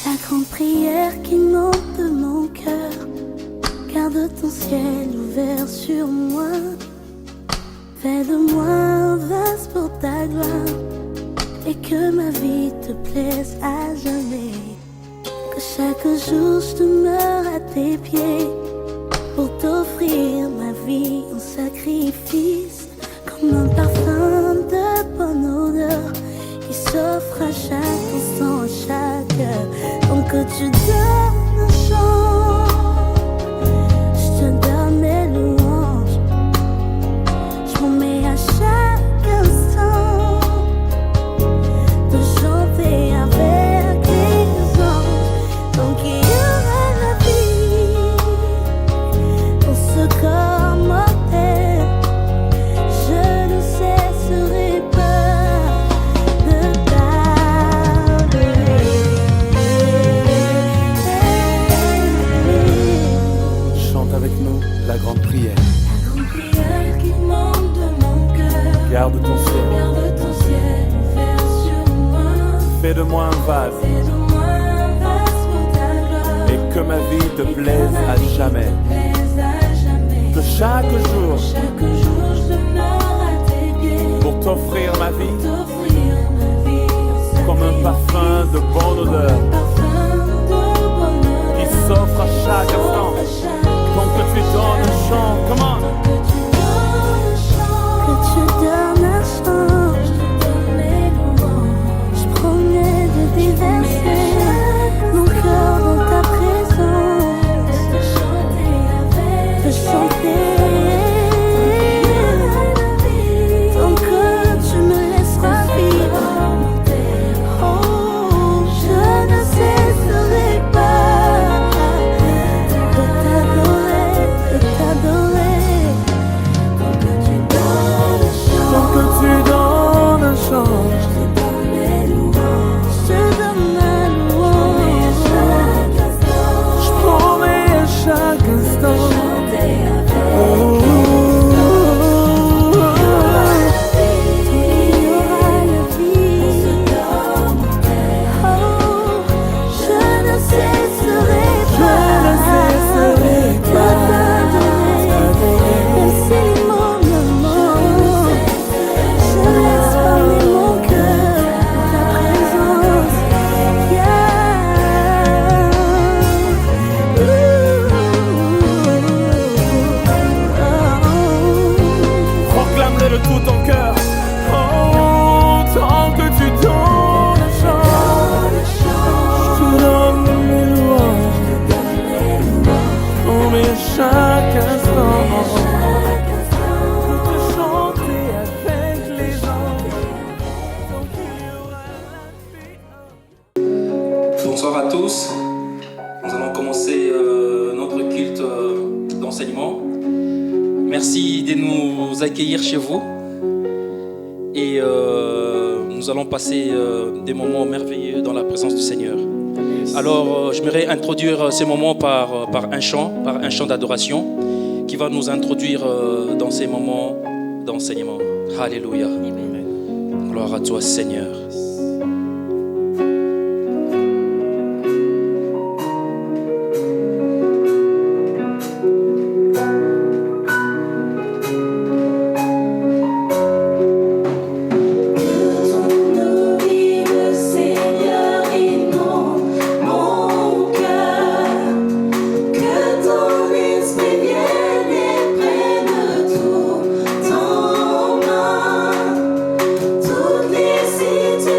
La grande prière qui monte de mon cœur, garde ton ciel ouvert sur moi. Fais de moi un vase pour ta gloire, et que ma vie te plaise à jamais. Que chaque jour je demeure à tes pieds, pour t'offrir ma vie en sacrifice, comme un parfum de bonne odeur qui s'offre à chaque instant, à chaque heure. Donc que tu donnes un chant, je te donne mes louanges, je m'en mets à chaque instant de chanter avec les anges. Donc il y aura la vie dans ce corps mortel. Je ne cesserai pas de t'adorer. Chante avec nous la grande prière. La grande prière qui monte de mon cœur, Garde ton ciel, garde ton ciel ouvert sur moi. fais de moi un vase, Fais de moi un vase pour ta gloire, et que ma vie te plaise à jamais. plaise à jamais. Que chaque jour, Chaque jour je demeure à tes pieds, pour t'offrir ma vie, t'offrir ma vie en comme un parfum de bonne odeur parfum de bonheur qui s'offre à chaque instant. Donc que tu donnes un chant, comment? Que tu donnes un chant, que tu donnes un chant, je te donne mes louanges. Je promets de déverser mon cœur dans ta présence, de chanter avec, de chanter. Tant que tu me laisseras vivre, oh, je ne cesserai pas de t'adorer, de t'adorer. Tant que tu donnes un chant, Donc que tu donnes un chant, je te donne mes louanges, je te donne ma louange. je promets à chaque instant. Chanter avec, Oh, il y aura la vie. Oh, je ne cesserai pas de t'adorer, même si les mots me manquent. Je laisse parler mon cœur dans ta présence. proclame-le de tout ton cœur. Oh, tant que tu donnes un chant, je te donne mes louanges. Oh, mais à chaque instant, de chanter avec les anges. Donc il y aura la vie. Bonsoir à tous. Nous allons commencer notre culte d'enseignement. Merci de nous accueillir chez vous. Et nous allons passer des moments merveilleux dans la présence du Seigneur. Alors, j'aimerais introduire ces moments par un chant d'adoration qui va nous introduire dans ces moments d'enseignement. Alléluia. Gloire à toi, Seigneur. Le Seigneur inonde mon cœur, que ton esprit vienne et prenne tout en main, toutes les situations.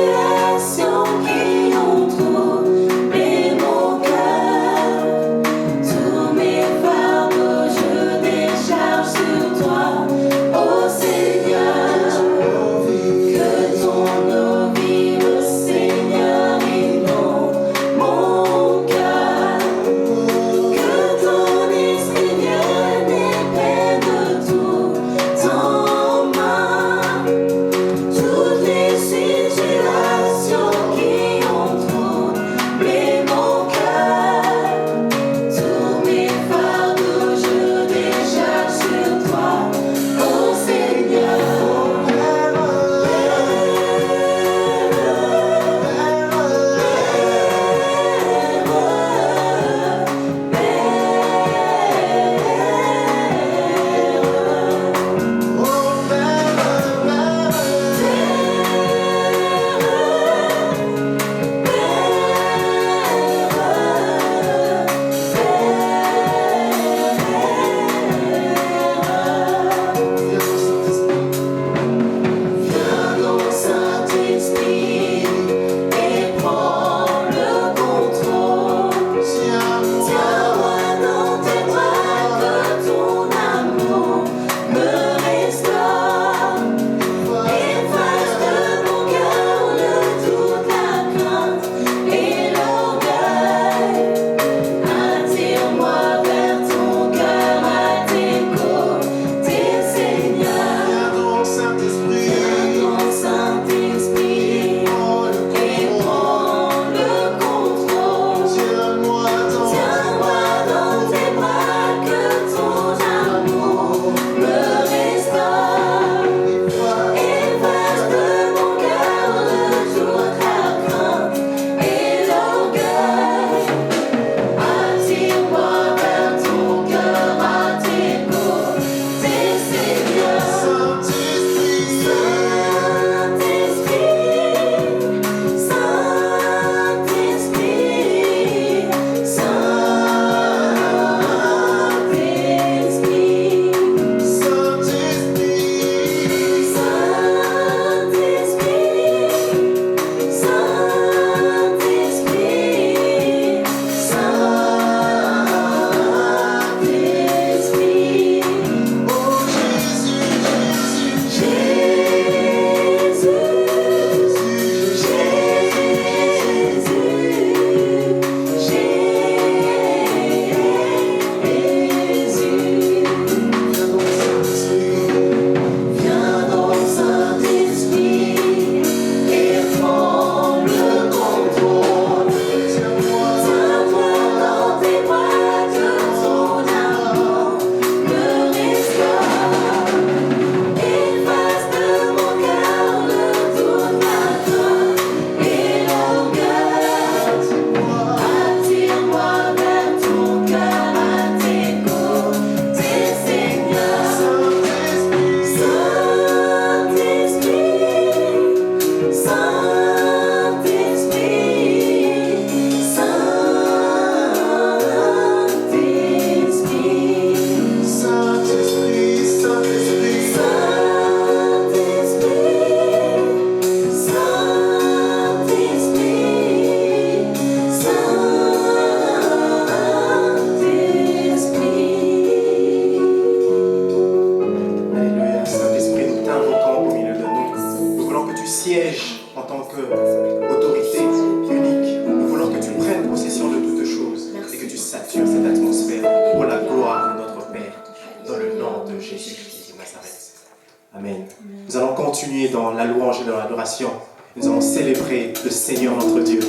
continuer dans la louange et dans l'adoration. Nous allons célébrer le Seigneur notre Dieu,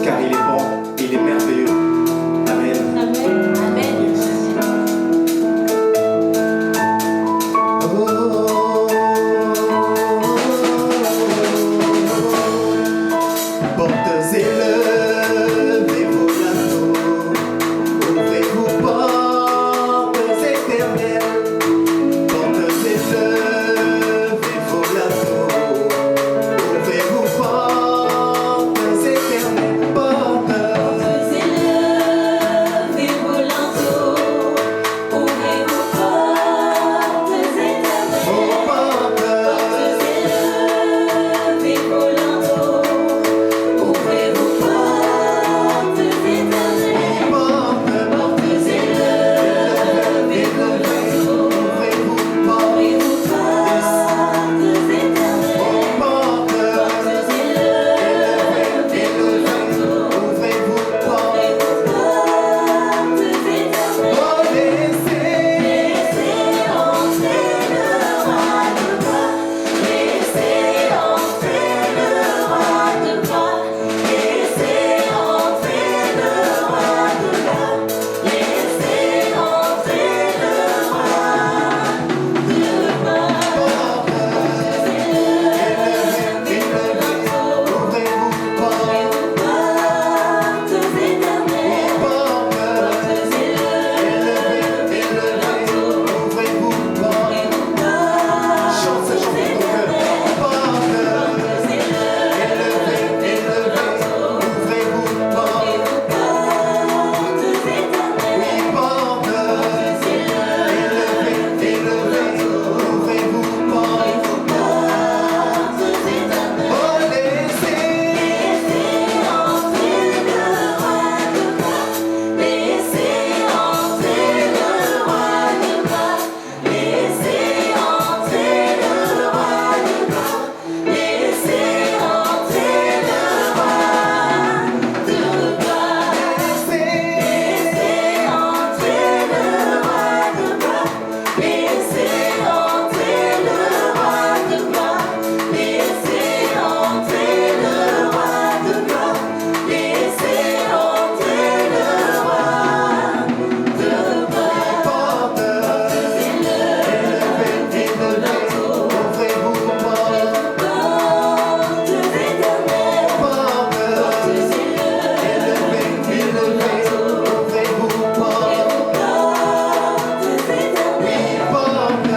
car il est bon et il est merveilleux. Amen. Amen. Amen. Portes élevées, vos linteaux, ouvrez-vous portes éternelles. Portes élevées, vos linteaux, ouvrez-vous portes éternelles. Portes Élevez vos linteaux, ouvrez vos portes éternelles. vos portes. Élevez vos linteaux, ouvrez vos portes éternelles. Portes élevées vos linteaux, ouvrez vos portes éternelles. Portes élevées vos linteaux, ouvrez vos portes éternelles. Laissez entrer le roi de gloire, laissez entrer le roi de gloire, laissez entrer le roi de gloire, laissez entrer le roi de gloire. Élevez vos linteaux, ouvrez vos portes éternelles. Portes élevées vos linteaux, ouvrez vos portes Chante ce chant de ton cœur. Portes élevées, ouvrez-vous portes. Oui, portes élevées, ouvrez-vous portes. Oh, laissez entrer le roi de gloire, laissez entrer le roi de gloire, laissez entrer le roi de gloire, laissez entrer le roi de gloire. Laissez entrer le roi de gloire, laissez entrer le roi de gloire, laissez entrer le roi de gloire, laissez entrer le roi de gloire. portes élevées, ouvrez-vous portes. Portes éternelles, Portes élevées, ouvrez-vous portes. portes éternelles, Portes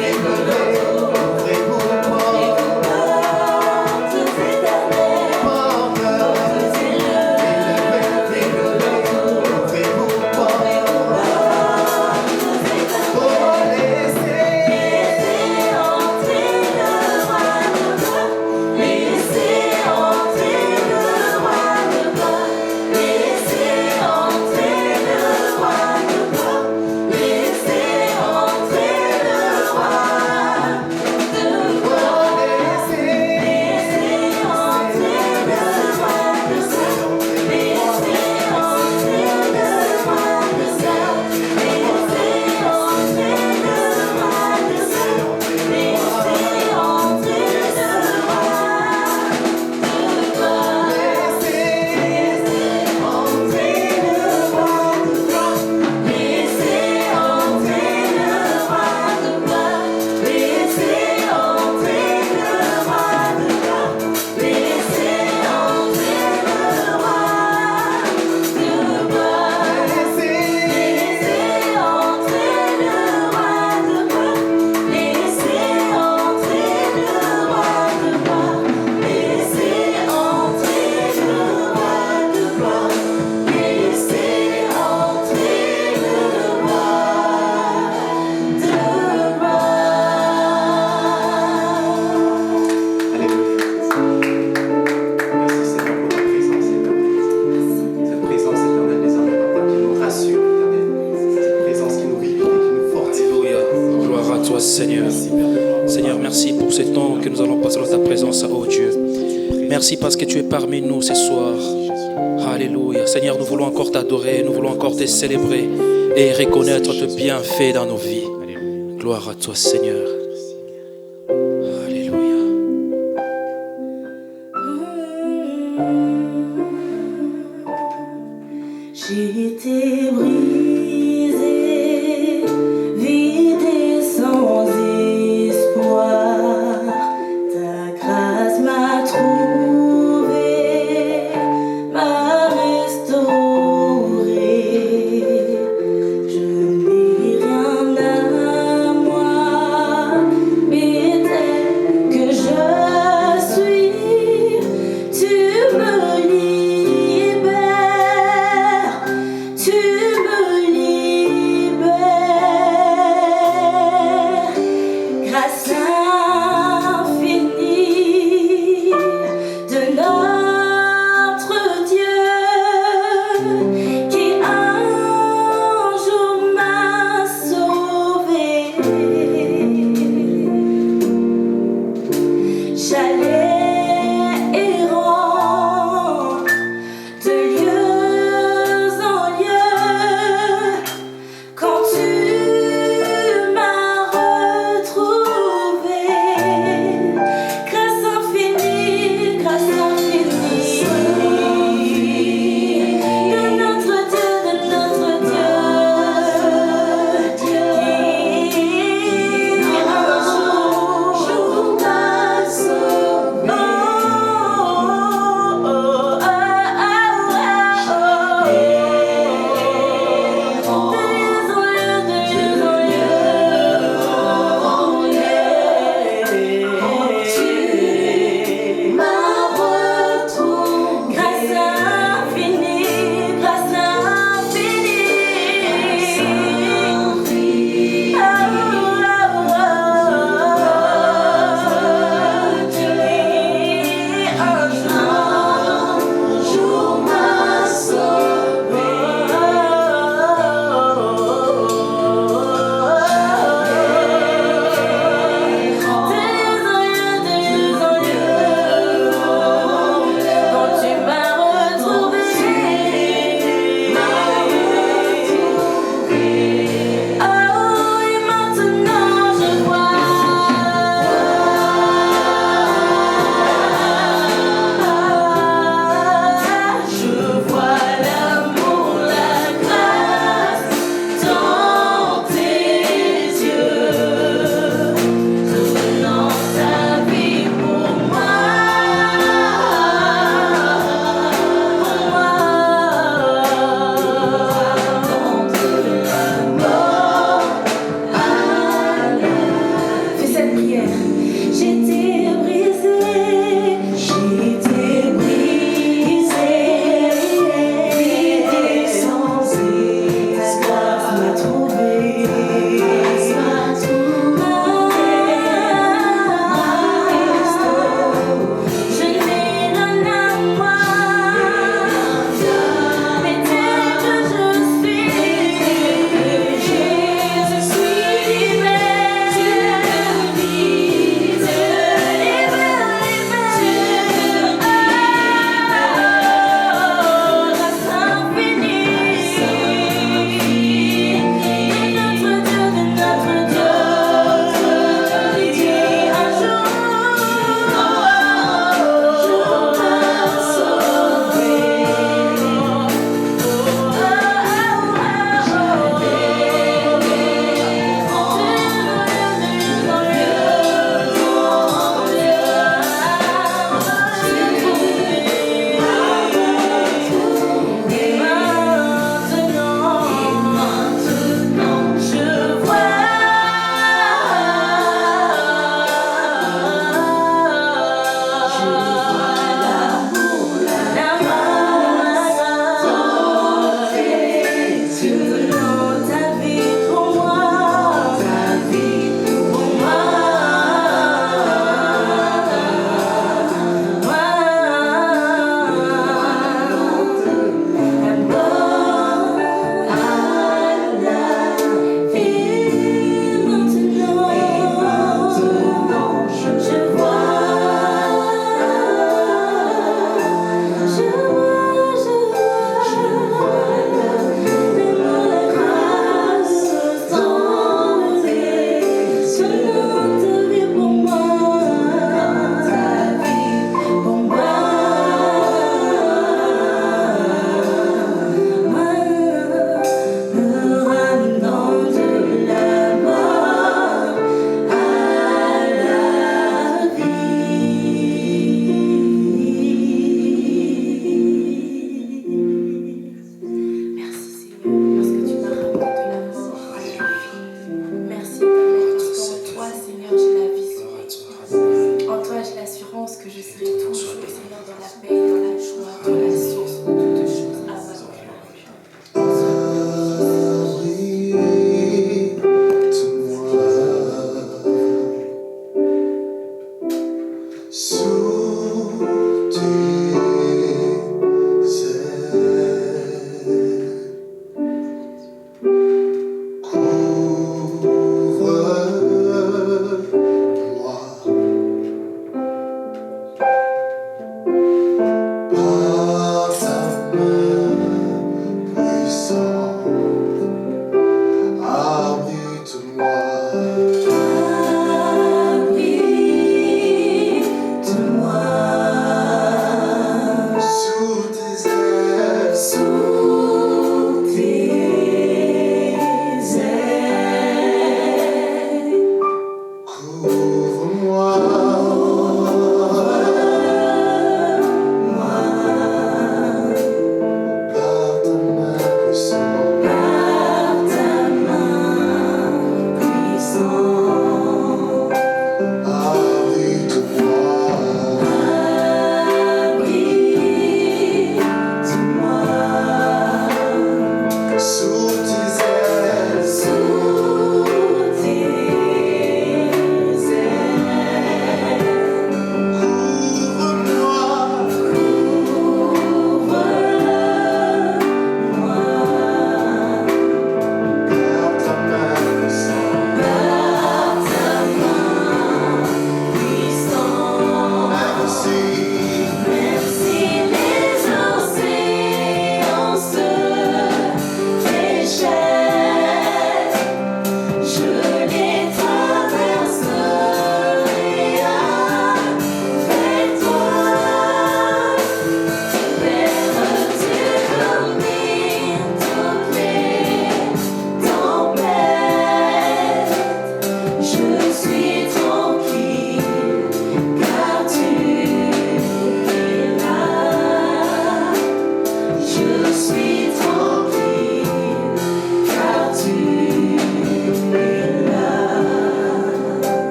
élevées, ouvrez-vous portes. portes éternelles, Portes élevées, ouvrez-vous portes. Oh, laissez entrer le roi de gloire, laissez entrer le roi de gloire, laissez entrer le roi de gloire, laissez entrer le roi de gloire. Laissez entrer le roi de gloire, laissez entrer le roi de gloire, laissez entrer le roi de gloire, laissez entrer le roi de gloire. Laissez entrer le roi de gloire, laissez entrer le roi de gloire, laissez entrer le roi de gloire, laissez entrer le roi de gloire. Laissez entrer le roi de gloire, laissez entrer le roi de gloire, laissez entrer le roi de gloire, laissez entrer le roi de gloire. Alléluia. Merci Seigneur pour ta présence éternelle. Cette présence éternelle des hommes, Papa, qui nous rassure, éternel. Cette présence qui nous vivifie, qui nous fortifie. Alléluia. Gloire à toi, Seigneur. Seigneur, merci pour ce temps que nous allons passer dans ta présence, oh Dieu. Merci parce que tu es parmi nous ce soir. Alléluia. Seigneur, nous voulons encore t'adorer, nous voulons encore te célébrer et reconnaître tes bienfaits dans nos vies. Gloire à toi, Seigneur. J'ai été brisée, vide et sans espoir. Ta grâce m'a trouvée, m'a restaurée. Je n'ai rien à moi, mais tel que je suis, tu me libères. Tu me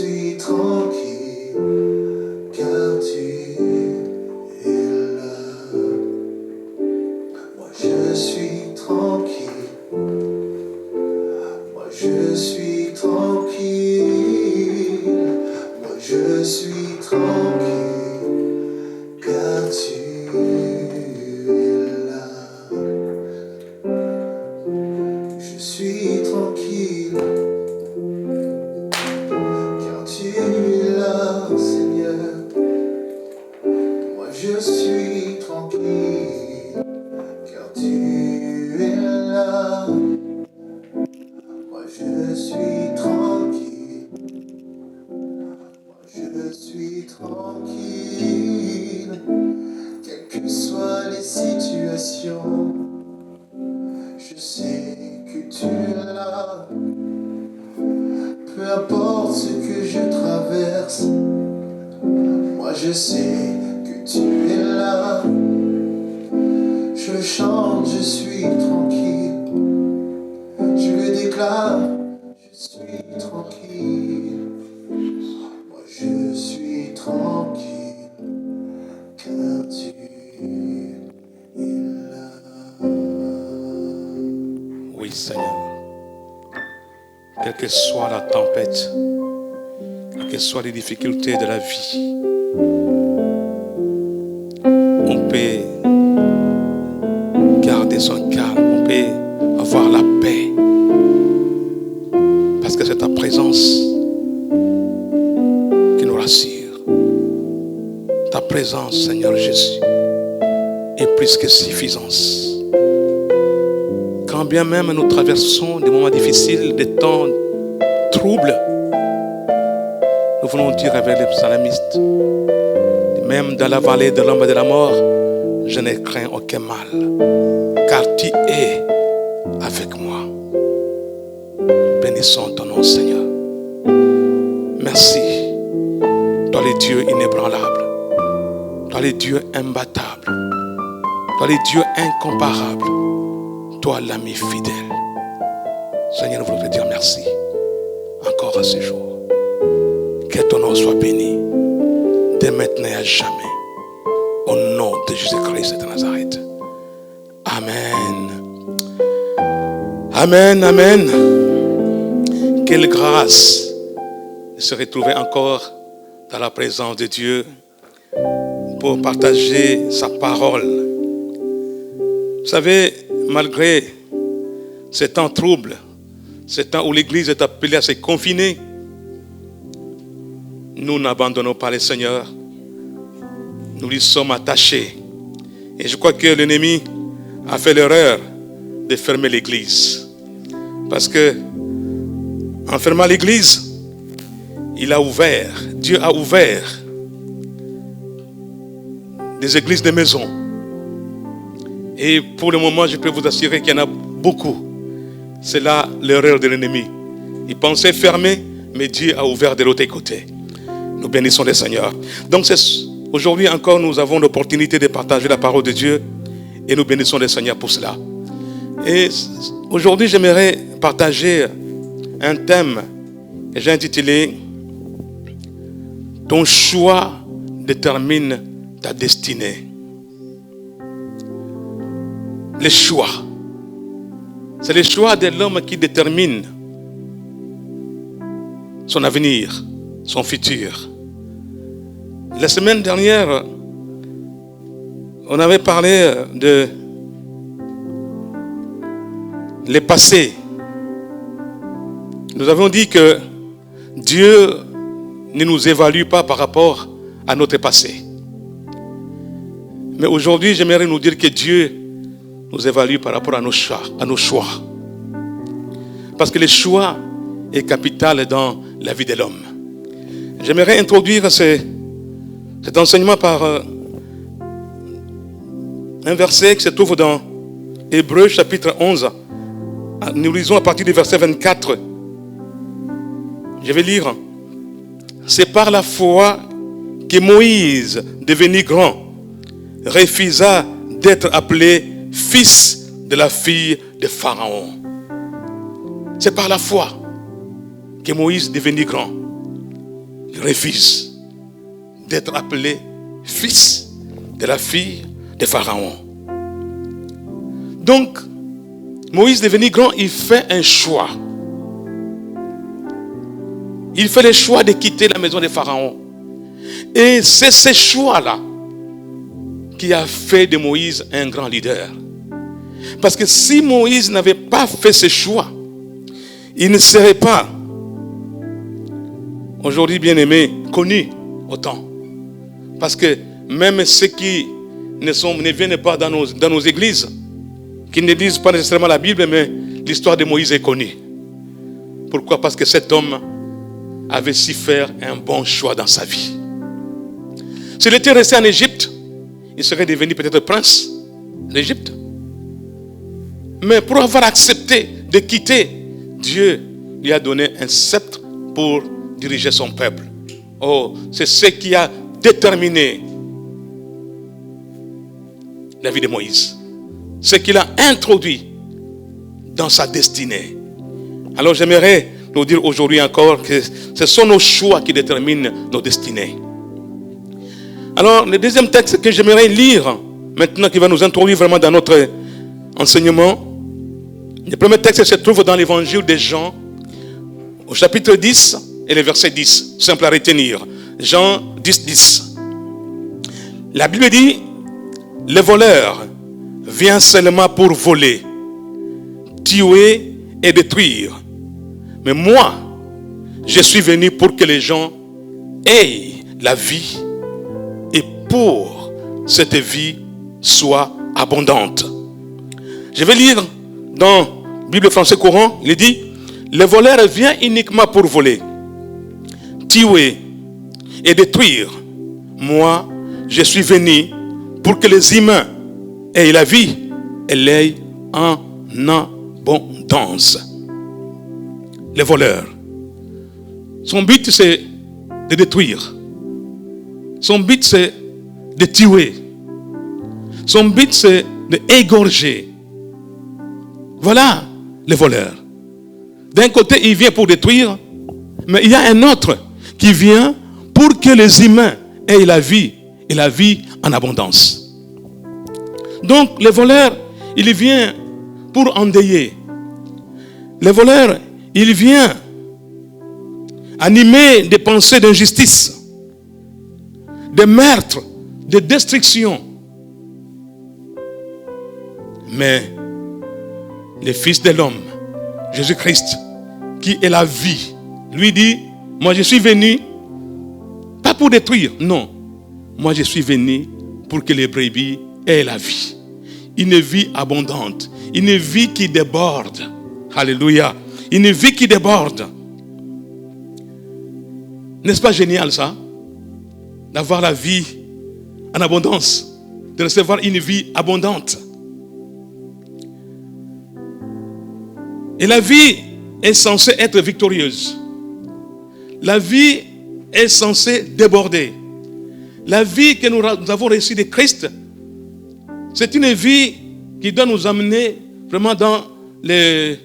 suis tranquille, car tu es là. Moi je suis tranquille, moi je suis tranquille, moi je suis tranquille, car tu es là. Je suis tranquille, car tu es là, Seigneur. Moi je suis tranquille, car tu es là. Moi je suis tranquille, moi je suis tranquille, quelles que soient les situations. Je sais que tu es là, peu importe ce que je traverse. Moi je sais que tu es là. Je chante, je suis tranquille. Je le déclare, je suis tranquille. Moi je suis tranquille, car tu es là. Oui, Seigneur. Quelle que soit la tempête, quelles que soient les difficultés de la vie, on peut garder son calme, on peut avoir la paix. Parce que c'est ta présence qui nous rassure. Ta présence, Seigneur Jésus, est plus que suffisance. Quand bien même nous traversons des moments difficiles, des temps troubles, nous voulons dire avec les psalmistes, même dans la vallée de l'ombre de la mort, je ne crains aucun mal, car tu es avec moi. Bénissons ton nom, Seigneur. Merci. Toi le Dieu inébranlable, toi le Dieu imbattable, toi le Dieu incomparable, toi l'ami fidèle. Seigneur, nous voulons te dire merci encore à ce jour. Que ton nom soit béni dès maintenant et à jamais. Au nom de Jésus-Christ de Nazareth. Amen. Amen, amen. Quelle grâce de se retrouver encore dans la présence de Dieu pour partager sa parole. Vous savez, malgré ces temps troubles, ces temps où l'Église est appelée à se confiner, nous n'abandonnons pas le Seigneur. Nous lui sommes attachés. Et je crois que l'ennemi a fait l'erreur de fermer l'Église. Parce que en fermant l'Église, Dieu a ouvert des églises de maison. Et pour le moment, je peux vous assurer qu'il y en a beaucoup. C'est là l'erreur de l'ennemi. Il pensait fermer, mais Dieu a ouvert de l'autre côté. Nous bénissons le Seigneur. Donc aujourd'hui encore, nous avons l'opportunité de partager la parole de Dieu et nous bénissons le Seigneur pour cela. Et aujourd'hui, j'aimerais partager un thème que j'ai intitulé « Ton choix détermine ta destinée ». Le choix. C'est le choix de l'homme qui détermine son avenir, son futur. La semaine dernière, on avait parlé de le passé. Nous avons dit que Dieu ne nous évalue pas par rapport à notre passé. Mais aujourd'hui, j'aimerais nous dire que Dieu nous évalue par rapport à nos choix. Parce que le choix est capital dans la vie de l'homme. J'aimerais introduire cet enseignement par un verset qui se trouve dans Hébreux chapitre 11. Nous lisons à partir du verset 24. Je vais lire. C'est par la foi que Moïse, devenu grand, refusa d'être appelé fils de la fille de Pharaon. C'est par la foi que Moïse, devenu grand, il refuse d'être appelé fils de la fille de Pharaon. Donc, Moïse devenu grand, il fait un choix. Il fait le choix de quitter la maison de Pharaon. Et c'est ce choix-là qui a fait de Moïse un grand leader. Parce que si Moïse n'avait pas fait ce choix, il ne serait pas aujourd'hui, bien-aimé, connu autant. Parce que même ceux qui ne viennent pas dans nos églises, qui ne lisent pas nécessairement la Bible, mais l'histoire de Moïse est connue. Pourquoi? Parce que cet homme avait su faire un bon choix dans sa vie. S'il était resté en Égypte, il serait devenu peut-être prince d'Égypte. Mais pour avoir accepté de quitter, Dieu lui a donné un sceptre pour diriger son peuple. Oh, c'est ce qui a déterminé la vie de Moïse. Ce qu'il a introduit dans sa destinée. Alors j'aimerais nous dire aujourd'hui encore que ce sont nos choix qui déterminent nos destinées. Alors le deuxième texte que j'aimerais lire maintenant, qui va nous introduire vraiment dans notre enseignement, le premier texte se trouve dans l'évangile de Jean, au chapitre 10 et le verset 10, simple à retenir. Jean 10, 10. La Bible dit, le voleur vient seulement pour voler, tuer et détruire. Mais moi, je suis venu pour que les gens aient la vie et pour cette vie soit abondante. Je vais lire dans Bible français courant, il dit, le voleur vient uniquement pour voler, tuer et détruire. Moi, je suis venu pour que les humains aient la vie et l'aient en abondance. Le voleur, son but c'est de détruire. Son but c'est de tuer. Son but c'est d'égorger. Voilà le voleur. D'un côté, il vient pour détruire, mais il y a un autre qui vient pour que les humains aient la vie et la vie en abondance. Donc, le voleur, il vient pour endeuiller. Le voleur, il vient animer des pensées d'injustice, de meurtre, de destruction. Mais le Fils de l'homme, Jésus-Christ, qui est la vie, lui dit, moi je suis venu, pas pour détruire, non. Moi je suis venu pour que les brebis aient la vie. Une vie abondante, une vie qui déborde. Alléluia. Une vie qui déborde. N'est-ce pas génial ça? D'avoir la vie en abondance, de recevoir une vie abondante. Et la vie est censée être victorieuse. La vie est censée déborder. La vie que nous avons reçue de Christ, c'est une vie qui doit nous amener vraiment dans les...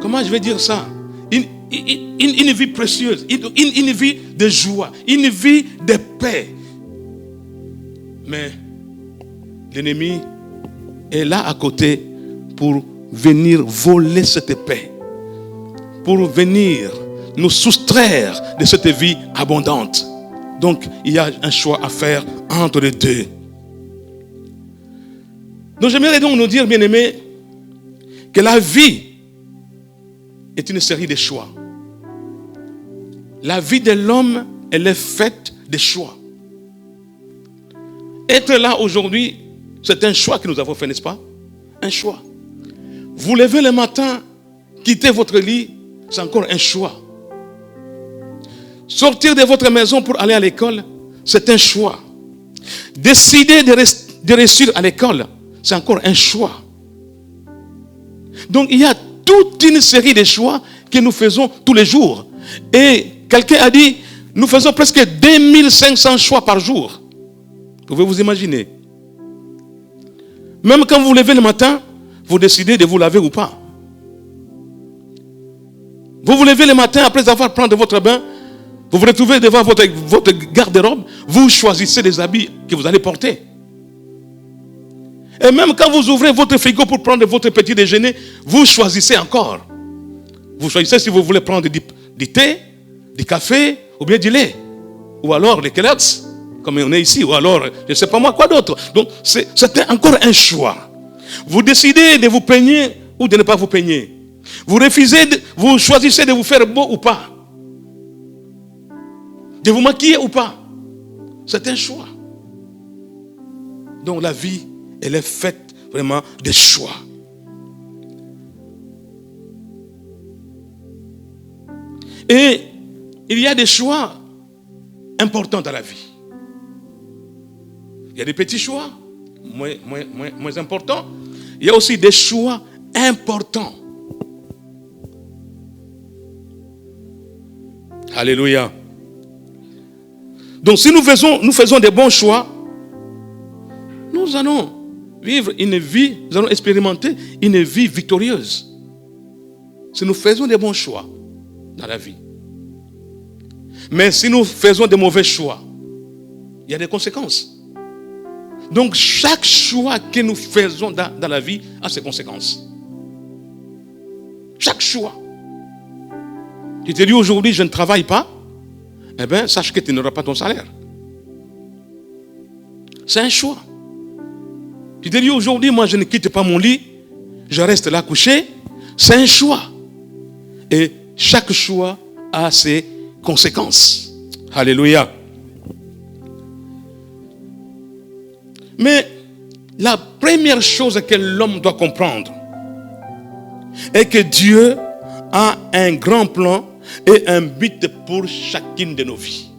Comment je vais dire ça? Une vie précieuse, une vie de joie, une vie de paix. Mais l'ennemi est là à côté pour venir voler cette paix, pour venir nous soustraire de cette vie abondante. Donc, il y a un choix à faire entre les deux. Donc, j'aimerais donc nous dire, bien-aimés, que la vie est une série de choix. La vie de l'homme, elle est faite de choix. Être là aujourd'hui, c'est un choix que nous avons fait, n'est-ce pas? Un choix. Vous levez le matin, quitter votre lit, c'est encore un choix. Sortir de votre maison pour aller à l'école, c'est un choix. Décider de réussir à l'école, c'est encore un choix. Donc il y a toute une série de choix que nous faisons tous les jours. Et quelqu'un a dit, nous faisons presque 2500 choix par jour. Vous pouvez vous imaginer. Même quand vous vous levez le matin, vous décidez de vous laver ou pas. Vous vous levez le matin après avoir pris votre bain, Vous vous retrouvez devant votre garde-robe, vous choisissez les habits que vous allez porter. Et même quand vous ouvrez votre frigo pour prendre votre petit déjeuner, vous choisissez encore. Vous choisissez si vous voulez prendre du thé, du café ou bien du lait. Ou alors les Kellogg's, comme on est ici. Ou alors, je ne sais pas moi, quoi d'autre. Donc, c'était encore un choix. Vous décidez de vous peigner ou de ne pas vous peigner. Vous choisissez de vous faire beau ou pas. De vous maquiller ou pas. C'est un choix. Donc la vie, elle est faite vraiment des choix. Et il y a des choix importants dans la vie. Il y a des petits choix, moins importants. Il y a aussi des choix importants. Alléluia. Donc si nous faisons des bons choix, nous allons vivre une vie, nous allons expérimenter une vie victorieuse. Si nous faisons des bons choix dans la vie. Mais si nous faisons des mauvais choix, il y a des conséquences. Donc chaque choix que nous faisons dans la vie a ses conséquences. Chaque choix. Tu te dis aujourd'hui je ne travaille pas, eh bien sache que tu n'auras pas ton salaire. C'est un choix. Tu te dis aujourd'hui moi je ne quitte pas mon lit, je reste là couché, c'est un choix. Et chaque choix a ses conséquences. Alléluia. Mais la première chose que l'homme doit comprendre est que Dieu a un grand plan et un but pour chacune de nos vies.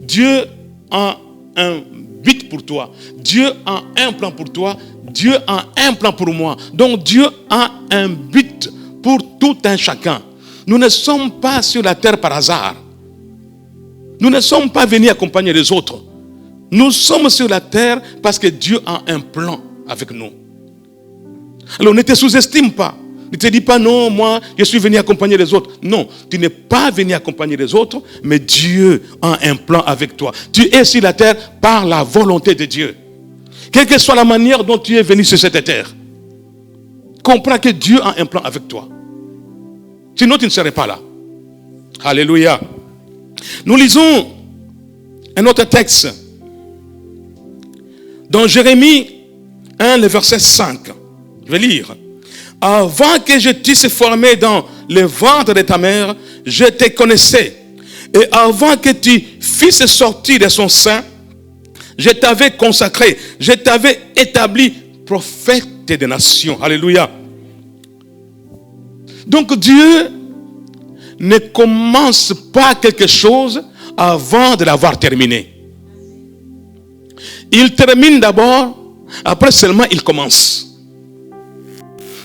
Dieu a un but pour toi. Dieu a un plan pour toi. Dieu a un plan pour moi. Donc Dieu a un but pour tout un chacun. Nous ne sommes pas sur la terre par hasard. Nous ne sommes pas venus accompagner les autres. Nous sommes sur la terre parce que Dieu a un plan avec nous. Alors ne te sous-estime pas. Ne te dis pas non, moi je suis venu accompagner les autres. Non, tu n'es pas venu accompagner les autres, mais Dieu a un plan avec toi. Tu es sur la terre par la volonté de Dieu. Quelle que soit la manière dont tu es venu sur cette terre, comprends que Dieu a un plan avec toi. Sinon tu ne serais pas là. Alléluia. Nous lisons un autre texte dans Jérémie 1, le verset 5. Je vais lire. Avant que je t'eusse formé dans le ventre de ta mère, je te connaissais. Et avant que tu fisses sortir de son sein, je t'avais consacré. Je t'avais établi prophète des nations. Alléluia. Donc Dieu ne commence pas quelque chose avant de l'avoir terminé. Il termine d'abord, après seulement il commence.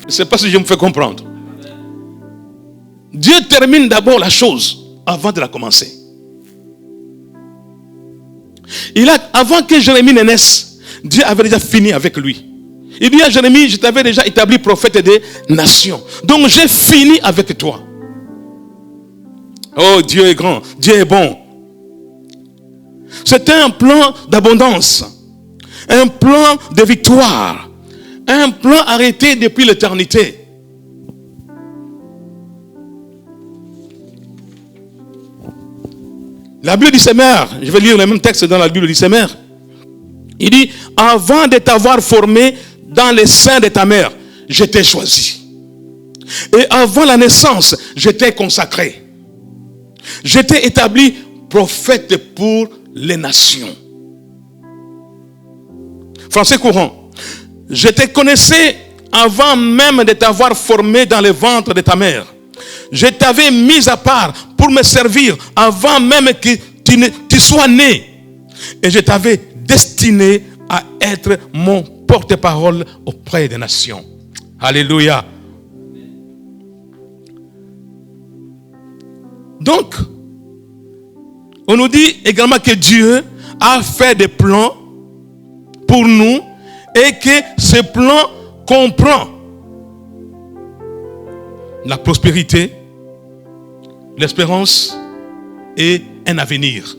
Je ne sais pas si je me fais comprendre. Dieu termine d'abord la chose avant de la commencer. Avant que Jérémie ne naisse, Dieu avait déjà fini avec lui. Il dit à Jérémie, je t'avais déjà établi prophète des nations. Donc j'ai fini avec toi. Oh, Dieu est grand, Dieu est bon. C'était un plan d'abondance, un plan de victoire, un plan arrêté depuis l'éternité. La Bible du Seigneur, je vais lire le même texte dans la Bible du Seigneur. Il dit, avant de t'avoir formé dans le sein de ta mère, je t'ai choisi. Et avant la naissance, je t'ai consacré. Je t'ai établi prophète pour les nations. Français courant. Je te connaissais avant même de t'avoir formé dans le ventre de ta mère. Je t'avais mis à part pour me servir avant même que tu sois né. Et je t'avais destiné à être mon porte-parole auprès des nations. Alléluia. Donc, on nous dit également que Dieu a fait des plans pour nous et que ce plan comprend la prospérité, l'espérance et un avenir.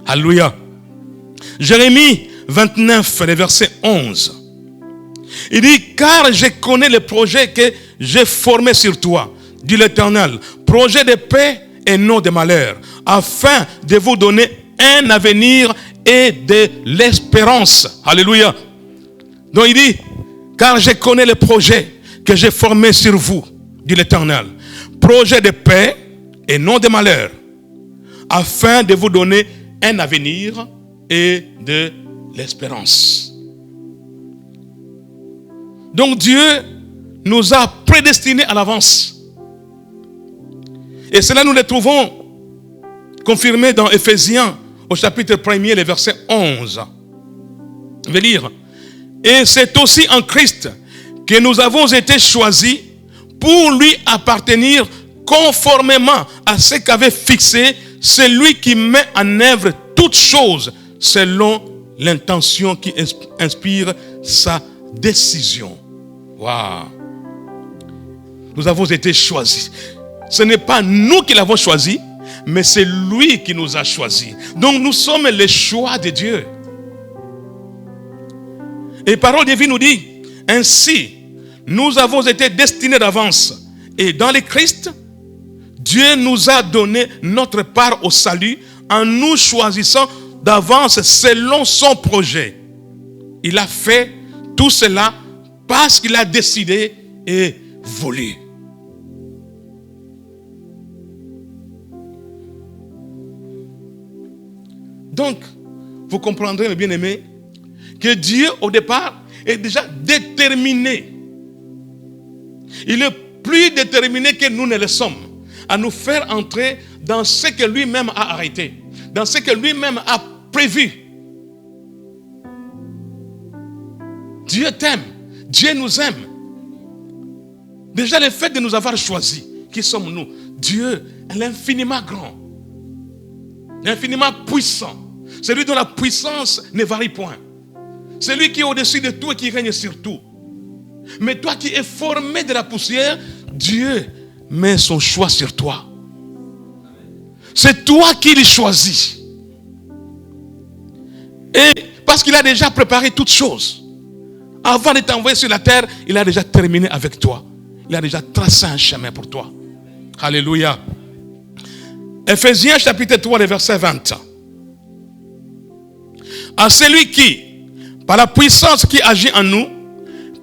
Alléluia. Jérémie 29, le verset 11. Il dit, car je connais les projets que j'ai formés sur toi, dit l'Éternel, projet de paix et non de malheur, afin de vous donner un avenir et de l'espérance. Alléluia. Donc il dit, car je connais les projets que j'ai formés sur vous, dit l'Éternel, projet de paix et non de malheur, afin de vous donner un avenir et de l'espérance. Donc Dieu nous a prédestinés à l'avance. Et cela nous le trouvons confirmé dans Éphésiens au chapitre 1er, le verset 11. Je vais lire. Et c'est aussi en Christ que nous avons été choisis pour lui appartenir conformément à ce qu'avait fixé celui qui met en œuvre toutes choses selon l'intention qui inspire sa décision. Waouh! Nous avons été choisis. Ce n'est pas nous qui l'avons choisi, mais c'est lui qui nous a choisis. Donc nous sommes les choix de Dieu. Et la parole divine nous dit, ainsi, nous avons été destinés d'avance. Et dans le Christ, Dieu nous a donné notre part au salut en nous choisissant d'avance selon son projet. Il a fait tout cela parce qu'il a décidé et voulu. Donc, vous comprendrez, mes bien-aimés, que Dieu, au départ, est déjà déterminé. Il est plus déterminé que nous ne le sommes à nous faire entrer dans ce que lui-même a arrêté, dans ce que lui-même a prévu. Dieu t'aime, Dieu nous aime. Déjà le fait de nous avoir choisis, qui sommes-nous? Dieu est l'infiniment grand, l'infiniment puissant, celui dont la puissance ne varie point, celui qui est au-dessus de tout et qui règne sur tout. Mais toi qui es formé de la poussière, Dieu met son choix sur toi. C'est toi qui l'as choisi. Et parce qu'il a déjà préparé toutes choses. Avant de t'envoyer sur la terre, il a déjà terminé avec toi. Il a déjà tracé un chemin pour toi. Alléluia. Éphésiens chapitre 3, le verset 20. À celui qui, par la puissance qui agit en nous,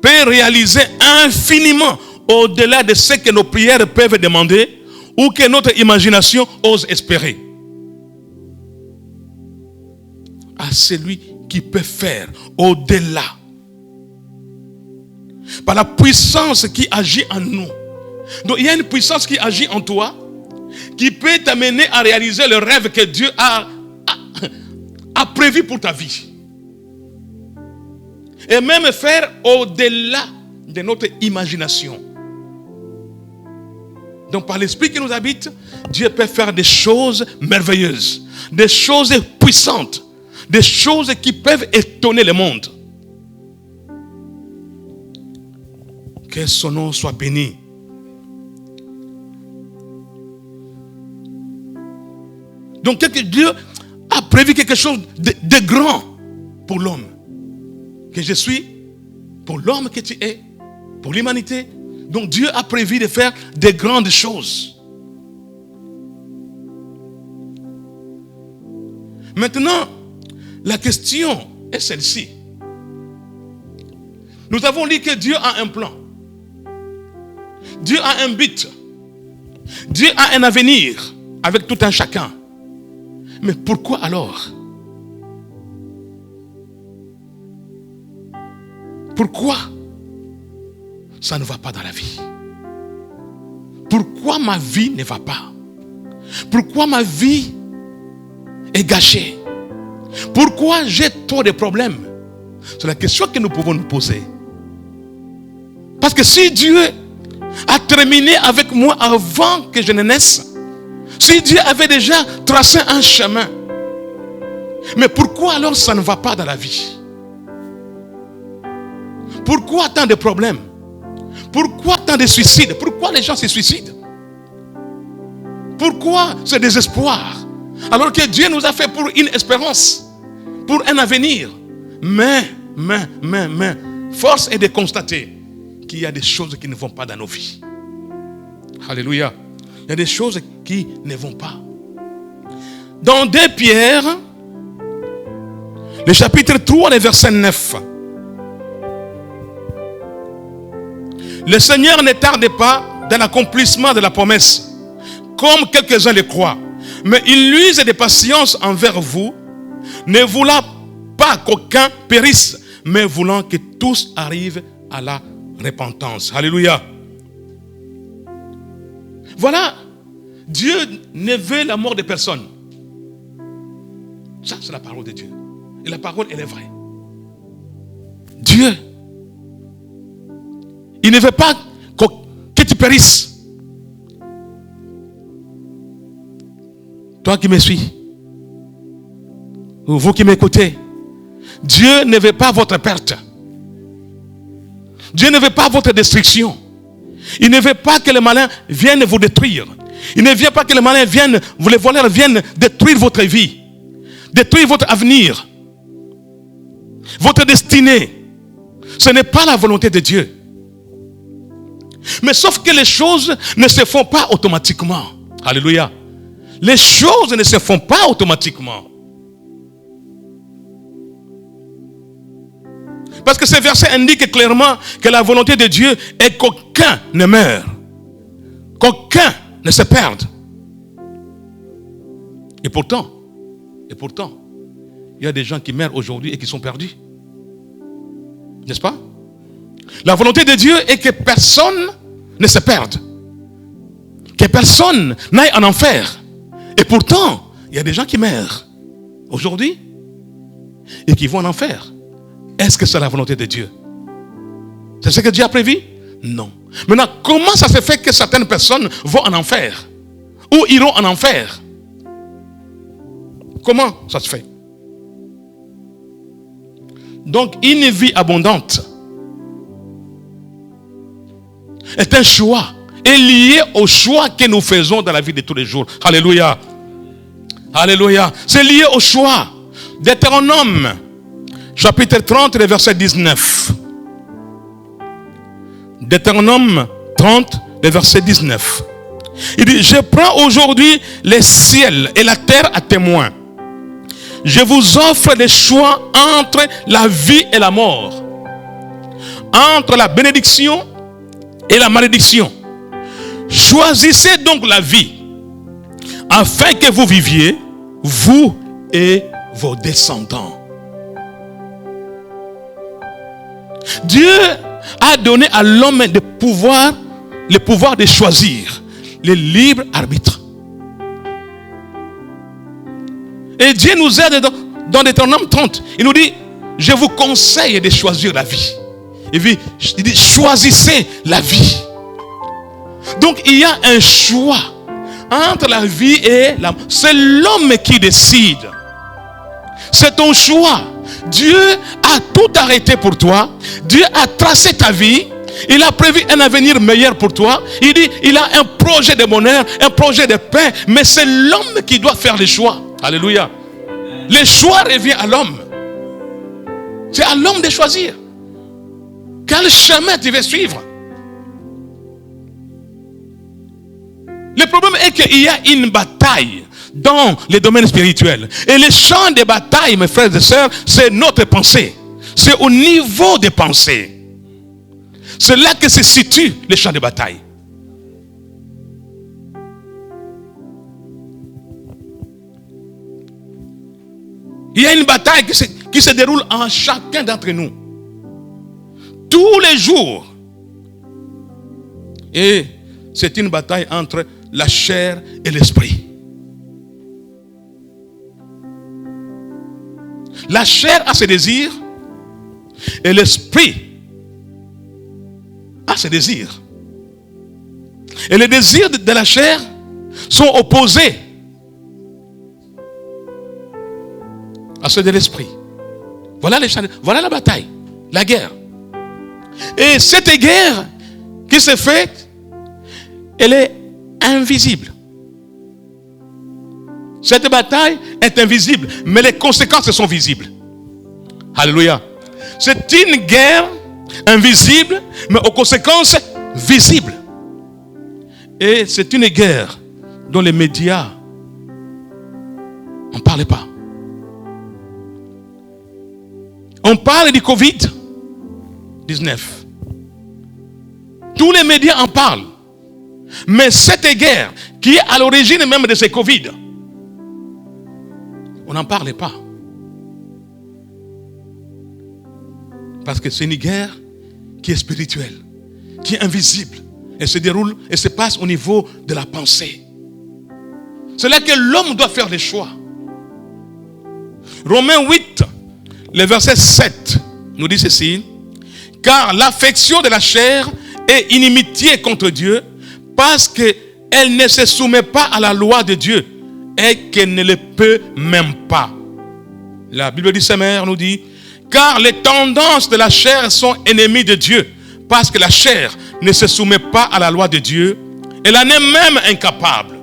peut réaliser infiniment au-delà de ce que nos prières peuvent demander ou que notre imagination ose espérer. À celui qui peut faire au-delà. Par la puissance qui agit en nous. Donc il y a une puissance qui agit en toi qui peut t'amener à réaliser le rêve que Dieu a prévu pour ta vie. Et même faire au-delà de notre imagination. Donc par l'Esprit qui nous habite, Dieu peut faire des choses merveilleuses, des choses puissantes, des choses qui peuvent étonner le monde. Que son nom soit béni. Donc Dieu a prévu quelque chose de grand pour l'homme. Que je suis, pour l'homme que tu es, pour l'humanité. Donc Dieu a prévu de faire de grandes choses. Maintenant, la question est celle-ci. Nous avons dit que Dieu a un plan. Dieu a un but. Dieu a un avenir avec tout un chacun. Mais pourquoi alors? Pourquoi ça ne va pas dans la vie? Pourquoi ma vie ne va pas? Pourquoi ma vie est gâchée? Pourquoi j'ai trop de problèmes? C'est la question que nous pouvons nous poser. Parce que si Dieu a terminé avec moi avant que je ne naisse, si Dieu avait déjà tracé un chemin, mais pourquoi alors ça ne va pas dans la vie? Pourquoi tant de problèmes? Pourquoi tant de suicides? Pourquoi les gens se suicident? Pourquoi ce désespoir? Alors que Dieu nous a fait pour une espérance, pour un avenir. Mais, force est de constater qu'il y a des choses qui ne vont pas dans nos vies. Alléluia. Il y a des choses qui ne vont pas. Dans 2 Pierre, le chapitre 3, le verset 9. Le Seigneur ne tarde pas dans l'accomplissement de la promesse, comme quelques-uns le croient. Mais il use de patience envers vous, ne voulant pas qu'aucun périsse, mais voulant que tous arrivent à la repentance. Alléluia. Voilà, Dieu ne veut la mort de personne. Ça, c'est la parole de Dieu. Et la parole, elle est vraie. Dieu, il ne veut pas que tu périsses. Toi qui me suis, ou vous qui m'écoutez, Dieu ne veut pas votre perte. Dieu ne veut pas votre destruction. Il ne veut pas que le malin vienne vous détruire. Il ne veut pas que le malin vienne, les voleurs viennent détruire votre vie, détruire votre avenir, votre destinée. Ce n'est pas la volonté de Dieu. Mais sauf que les choses ne se font pas automatiquement. Alléluia. Les choses ne se font pas automatiquement. Parce que ce verset indique clairement que la volonté de Dieu est qu'aucun ne meure, qu'aucun ne se perde. Et pourtant, il y a des gens qui meurent aujourd'hui et qui sont perdus. N'est-ce pas? La volonté de Dieu est que personne ne se perde, que personne n'aille en enfer. Et pourtant, il y a des gens qui meurent aujourd'hui et qui vont en enfer. Est-ce que c'est la volonté de Dieu? C'est ce que Dieu a prévu? Non. Maintenant, comment ça se fait que certaines personnes vont en enfer ou iront en enfer? Comment ça se fait? Donc, une vie abondante est un choix, est lié au choix que nous faisons dans la vie de tous les jours. Alléluia. Alléluia. C'est lié au choix. Deutéronome, chapitre 30, le verset 19. Deutéronome 30, le verset 19. Il dit, je prends aujourd'hui les ciels et la terre à témoin. Je vous offre le choix entre la vie et la mort, entre la bénédiction et la malédiction. Choisissez donc la vie, afin que vous viviez, vous et vos descendants. Dieu a donné à l'homme le pouvoir de choisir, le libre arbitre. Et Dieu nous aide dans Deutéronome 30. Il nous dit, je vous conseille de choisir la vie. Il dit, choisissez la vie. Donc il y a un choix entre la vie et la mort. C'est l'homme qui décide. C'est ton choix. Dieu a tout arrêté pour toi. Dieu a tracé ta vie. Il a prévu un avenir meilleur pour toi. Il dit, il a un projet de bonheur, un projet de paix. Mais c'est l'homme qui doit faire les choix. Alléluia. Le choix revient à l'homme. C'est à l'homme de choisir. Quel chemin tu veux suivre? Le problème est qu'il y a une bataille dans les domaines spirituels. Et le champ de bataille, mes frères et sœurs, c'est notre pensée. C'est au niveau des pensées. C'est là que se situe le champ de bataille. Il y a une bataille qui se déroule en chacun d'entre nous. Tous les jours. Et c'est une bataille entre la chair et l'esprit. La chair a ses désirs et l'esprit a ses désirs. Et les désirs de la chair sont opposés à ceux de l'esprit. Voilà la bataille, la guerre. Et cette guerre qui se fait, elle est invisible. Cette bataille est invisible, mais les conséquences sont visibles. Alléluia. C'est une guerre invisible, mais aux conséquences visibles. Et c'est une guerre dont les médias n'en parlaient pas. On parle du Covid-19. Tous les médias en parlent. Mais cette guerre, qui est à l'origine même de ces Covid, on n'en parlait pas. Parce que c'est une guerre qui est spirituelle, qui est invisible. Elle se déroule et se passe au niveau de la pensée. C'est là que l'homme doit faire des choix. Romains 8, le verset 7, nous dit ceci. Car l'affection de la chair est inimitié contre Dieu, parce qu'elle ne se soumet pas à la loi de Dieu et qu'elle ne le peut même pas. La Bible du Seigneur nous dit, car les tendances de la chair sont ennemies de Dieu, parce que la chair ne se soumet pas à la loi de Dieu, elle en est même incapable.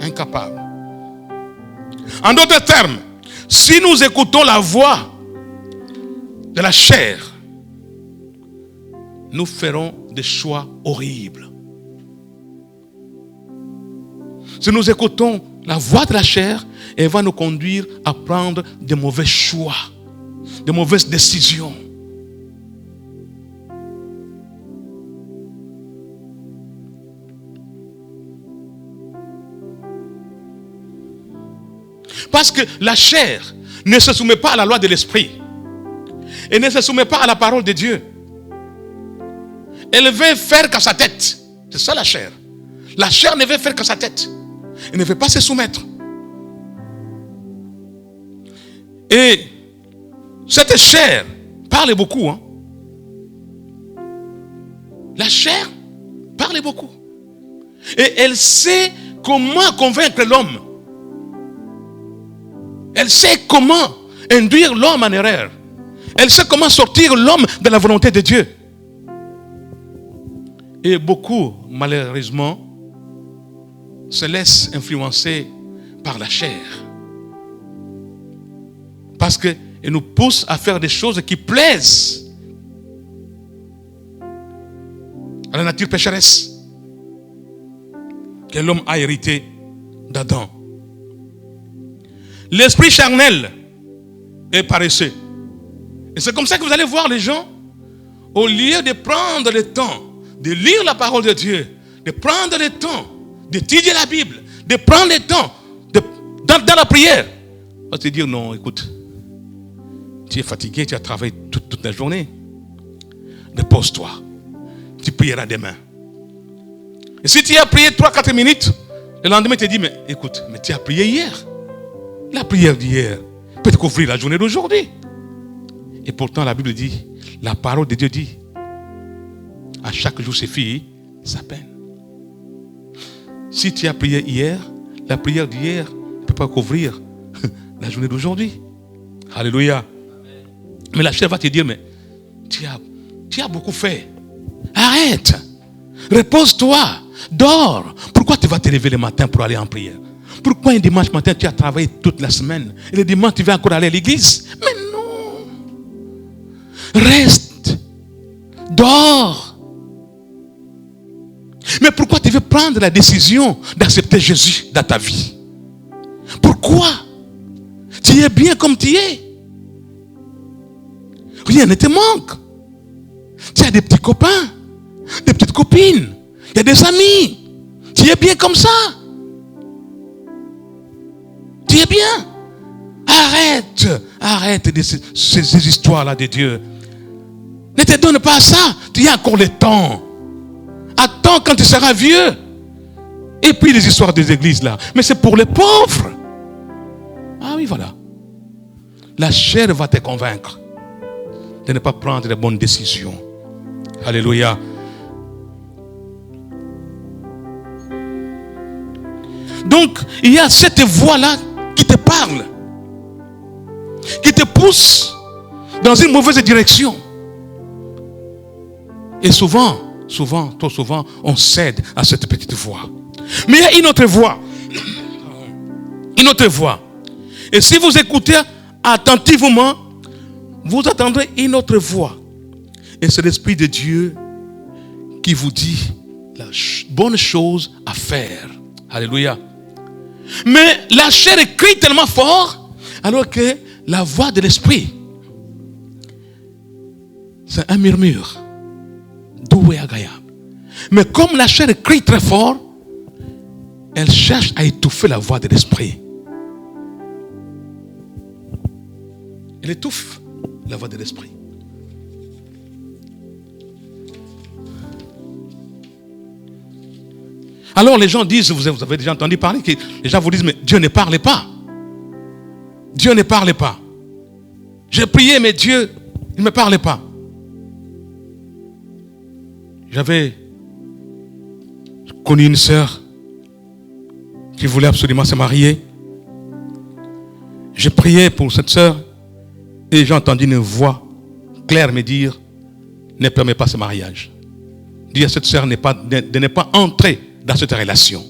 Incapable. En d'autres termes, si nous écoutons la voix de la chair, nous ferons des choix horribles. Si nous écoutons la voix de la chair, elle va nous conduire à prendre de mauvais choix, de mauvaises décisions. Parce que la chair ne se soumet pas à la loi de l'esprit. Elle ne se soumet pas à la parole de Dieu. Elle veut faire qu'à sa tête. C'est ça la chair. La chair ne veut faire qu'à sa tête. Elle ne veut pas se soumettre. Et cette chair parle beaucoup. La chair parle beaucoup. Et elle sait comment convaincre l'homme. Elle sait comment induire l'homme en erreur. Elle sait comment sortir l'homme de la volonté de Dieu. Et beaucoup, malheureusement, se laissent influencer par la chair. Parce qu'elle nous pousse à faire des choses qui plaisent à la nature pécheresse que l'homme a hérité d'Adam. L'esprit charnel est paresseux. Et c'est comme ça que vous allez voir les gens, au lieu de prendre le temps de lire la parole de Dieu, de prendre le temps d'étudier la Bible, de prendre le temps dans la prière, on va te dire non, écoute, tu es fatigué, tu as travaillé toute la journée. Repose-toi. Tu prieras demain. Et si tu as prié 3-4 minutes, le lendemain tu te dis, mais écoute, mais tu as prié hier. La prière d'hier peut te couvrir la journée d'aujourd'hui. Et pourtant la Bible dit, la parole de Dieu dit, à chaque jour suffit sa peine. Si tu as prié hier, la prière d'hier ne peut pas couvrir la journée d'aujourd'hui. Alléluia. Mais la chair va te dire, mais tu as beaucoup fait. Arrête. Repose-toi. Dors. Pourquoi tu vas te lever le matin pour aller en prière? Pourquoi un dimanche matin tu as travaillé toute la semaine et le dimanche tu vas encore aller à l'église? Mais non. Reste. Dors. Mais pourquoi tu veux prendre la décision d'accepter Jésus dans ta vie? Pourquoi? Tu es bien comme tu es. Rien ne te manque. Tu as des petits copains, des petites copines, il y a des amis. Tu es bien comme ça. Tu es bien. Arrête de ces histoires-là de Dieu. Ne te donne pas ça. Tu as encore le temps. Attends quand tu seras vieux. Et puis les histoires des églises là. Mais c'est pour les pauvres. Ah oui, voilà. La chair va te convaincre de ne pas prendre les bonnes décisions. Alléluia. Donc, il y a cette voix-là qui te parle, qui te pousse dans une mauvaise direction. Et trop souvent, on cède à cette petite voix. Mais il y a une autre voix une autre voix. Et si vous écoutez attentivement, vous entendrez une autre voix. Et c'est l'Esprit de Dieu qui vous dit la bonne chose à faire. Alléluia. Mais la chair crie tellement fort, alors que la voix de l'Esprit, c'est un murmure doux et agréable. Mais comme la chair crie très fort, elle cherche à étouffer la voix de l'Esprit. Elle étouffe la voix de l'Esprit. Alors les gens disent, vous avez déjà entendu parler, que les gens vous disent, mais Dieu ne parle pas. Dieu ne parle pas. J'ai prié, mais Dieu ne me parle pas. J'avais connu une sœur qui voulait absolument se marier. J'ai prié pour cette sœur et j'ai entendu une voix claire me dire, ne permets pas ce mariage. Dis à cette sœur de ne pas entrer dans cette relation.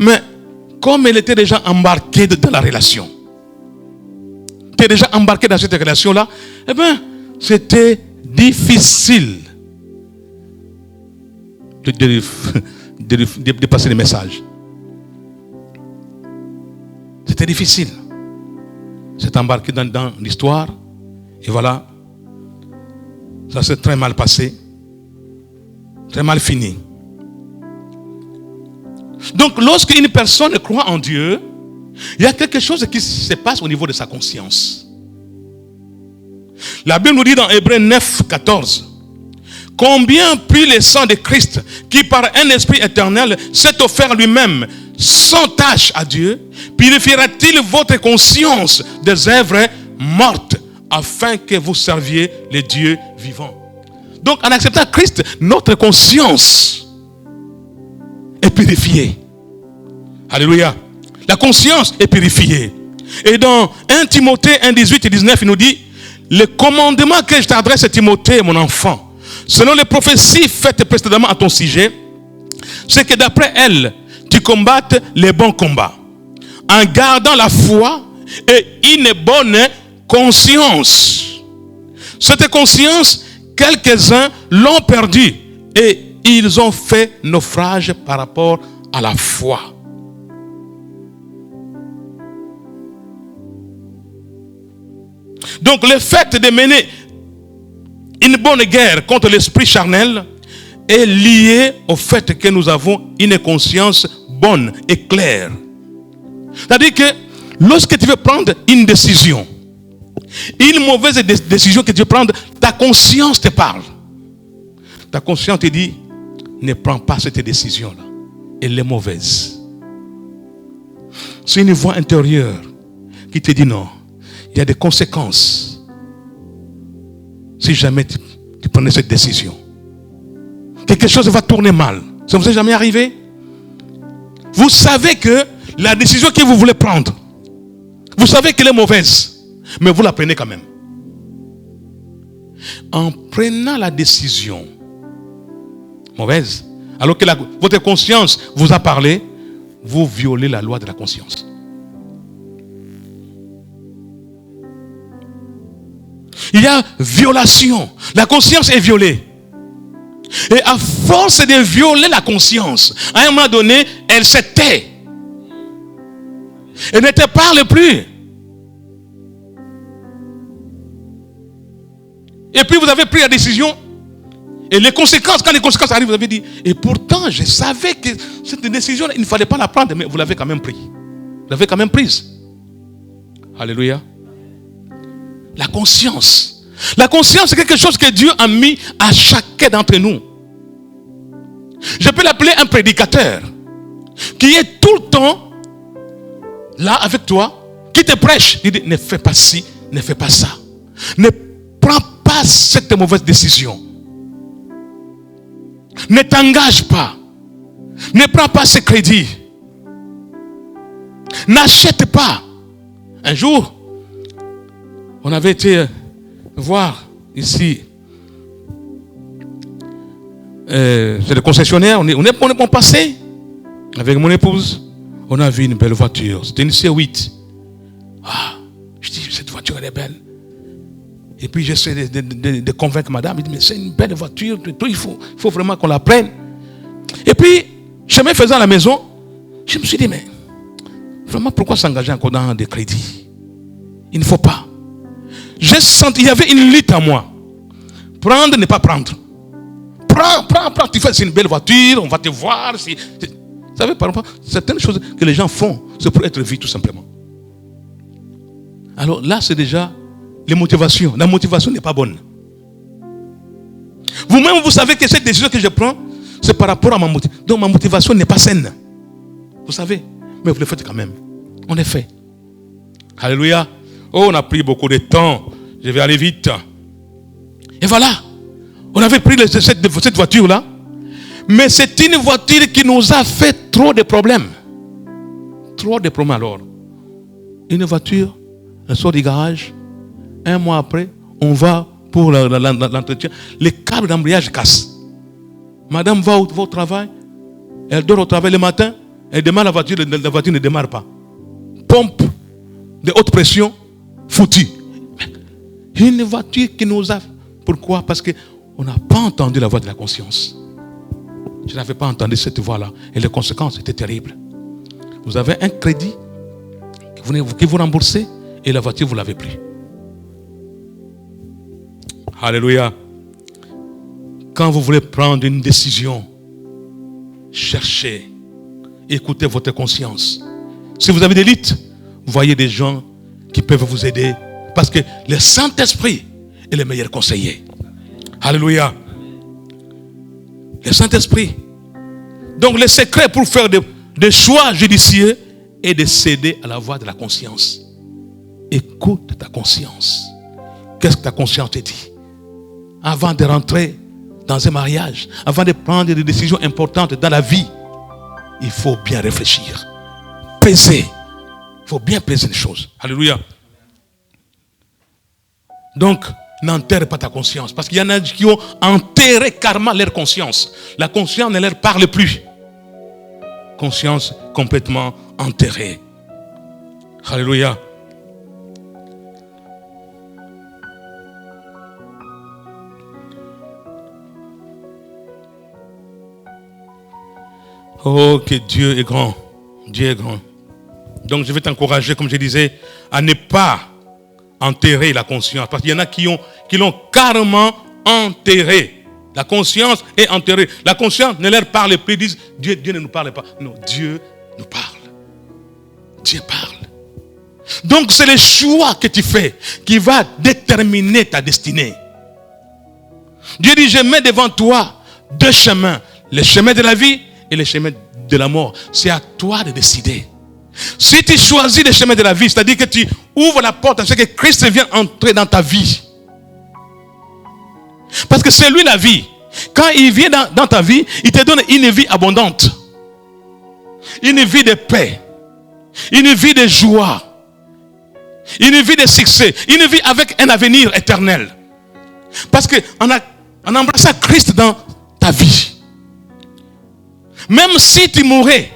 Mais comme elle était déjà embarquée dans la relation, tu es déjà embarqué dans cette relation-là, eh bien, c'était difficile de passer les messages. C'était difficile. C'est embarqué dans l'histoire. Et voilà. Ça s'est très mal passé. Très mal fini. Donc, lorsqu'une personne croit en Dieu, il y a quelque chose qui se passe au niveau de sa conscience. La Bible nous dit dans Hébreux 9, 14. Combien plus le sang de Christ, qui par un esprit éternel s'est offert lui-même sans tâche à Dieu, purifiera-t-il votre conscience des œuvres mortes, afin que vous serviez le Dieu vivant. Donc en acceptant Christ, notre conscience est purifiée. Alléluia. La conscience est purifiée. Et dans 1 Timothée 1, 18 et 19, il nous dit, le commandement que je t'adresse, Timothée, mon enfant, selon les prophéties faites précédemment à ton sujet, c'est que d'après elles, tu combattes les bons combats, en gardant la foi et une bonne conscience. Cette conscience, quelques-uns l'ont perdue et ils ont fait naufrage par rapport à la foi. Donc le fait de mener une bonne guerre contre l'esprit charnel est lié au fait que nous avons une conscience bonne et claire. C'est-à-dire que lorsque tu veux prendre une décision, une mauvaise décision que tu veux prendre, ta conscience te parle. Ta conscience te dit, ne prends pas cette décision-là. Elle est mauvaise. C'est une voix intérieure qui te dit non. Il y a des conséquences si jamais tu prenais cette décision. Quelque chose va tourner mal. Ça ne vous est jamais arrivé? Vous savez que la décision que vous voulez prendre, vous savez qu'elle est mauvaise, mais vous la prenez quand même. En prenant la décision mauvaise, alors que votre conscience vous a parlé, vous violez la loi de la conscience. Il y a violation. La conscience est violée. Et à force de violer la conscience, à un moment donné, elle se tait. Elle ne te parle plus. Et puis vous avez pris la décision. Et les conséquences, quand les conséquences arrivent, vous avez dit, et pourtant je savais que cette décision, il ne fallait pas la prendre, mais vous l'avez quand même prise. Vous l'avez quand même prise. Alléluia. La conscience. La conscience, c'est quelque chose que Dieu a mis à chacun d'entre nous. Je peux l'appeler un prédicateur qui est tout le temps là avec toi, qui te prêche. Il dit, ne fais pas ci, ne fais pas ça. Ne prends pas cette mauvaise décision. Ne t'engage pas. Ne prends pas ce crédit. N'achète pas. Un jour, on avait été voir ici, c'est le concessionnaire, on est passé avec mon épouse, On a vu une belle voiture. C'était une C8. Ah, je dis, cette voiture, elle est belle. Et puis j'essaie de convaincre madame. Il dit, mais c'est une belle voiture. Il faut vraiment qu'on la prenne. Et puis, chemin faisant à la maison, je me suis dit, mais vraiment, pourquoi s'engager encore dans des crédits? Il ne faut pas. J'ai senti, il y avait une lutte à moi. Prendre, ne pas prendre. Prends. Tu fais, c'est une belle voiture, on va te voir. Vous savez, par exemple, certaines choses que les gens font, c'est pour être vus tout simplement. Alors là, c'est déjà les motivations. La motivation n'est pas bonne. Vous-même, vous savez que cette décision que je prends, c'est par rapport à ma motivation. Donc ma motivation n'est pas saine. Vous savez, mais vous le faites quand même. On le fait. Alléluia. Oh, on a pris beaucoup de temps. Je vais aller vite. Et voilà. On avait pris cette voiture-là. Mais c'est une voiture qui nous a fait trop de problèmes. Trop de problèmes alors. Une voiture, elle sort du garage. Un mois après, on va pour l'entretien. Les câbles d'embrayage cassent. Madame va au travail. Elle dort au travail le matin. Elle démarre la voiture ne démarre pas. Pompe de haute pression, foutue. Une voiture qui nous a... Pourquoi? Parce qu'on n'a pas entendu la voix de la conscience. Je n'avais pas entendu cette voix-là. Et les conséquences étaient terribles. Vous avez un crédit qui vous remboursez et la voiture, vous ne l'avez plus. Alléluia. Quand vous voulez prendre une décision, cherchez, écoutez votre conscience. Si vous avez des luttes, voyez des gens qui peuvent vous aider. Parce que le Saint-Esprit est le meilleur conseiller. Alléluia. Le Saint-Esprit. Donc le secret pour faire des choix judicieux est de céder à la voix de la conscience. Écoute ta conscience. Qu'est-ce que ta conscience te dit? Avant de rentrer dans un mariage, avant de prendre des décisions importantes dans la vie, il faut bien réfléchir. Peser. Il faut bien peser les choses. Alléluia. Donc, n'enterre pas ta conscience. Parce qu'il y en a qui ont enterré carrément leur conscience. La conscience ne leur parle plus. Conscience complètement enterrée. Alléluia. Oh, que Dieu est grand. Dieu est grand. Donc je vais t'encourager, comme je disais, à ne pas enterrer la conscience. Parce qu'il y en a qui l'ont carrément enterré. La conscience est enterrée. La conscience ne leur parle plus. Ils disent, Dieu ne nous parle pas. Non, Dieu nous parle. Dieu parle. Donc c'est le choix que tu fais qui va déterminer ta destinée. Dieu dit, je mets devant toi deux chemins. Le chemin de la vie et le chemin de la mort. C'est à toi de décider. Si tu choisis le chemin de la vie, c'est-à-dire que tu ouvres la porte à ce que Christ vient entrer dans ta vie. Parce que c'est lui la vie. Quand il vient dans ta vie, il te donne une vie abondante. Une vie de paix. Une vie de joie. Une vie de succès. Une vie avec un avenir éternel. Parce qu'en embrassant Christ dans ta vie, même si tu mourais,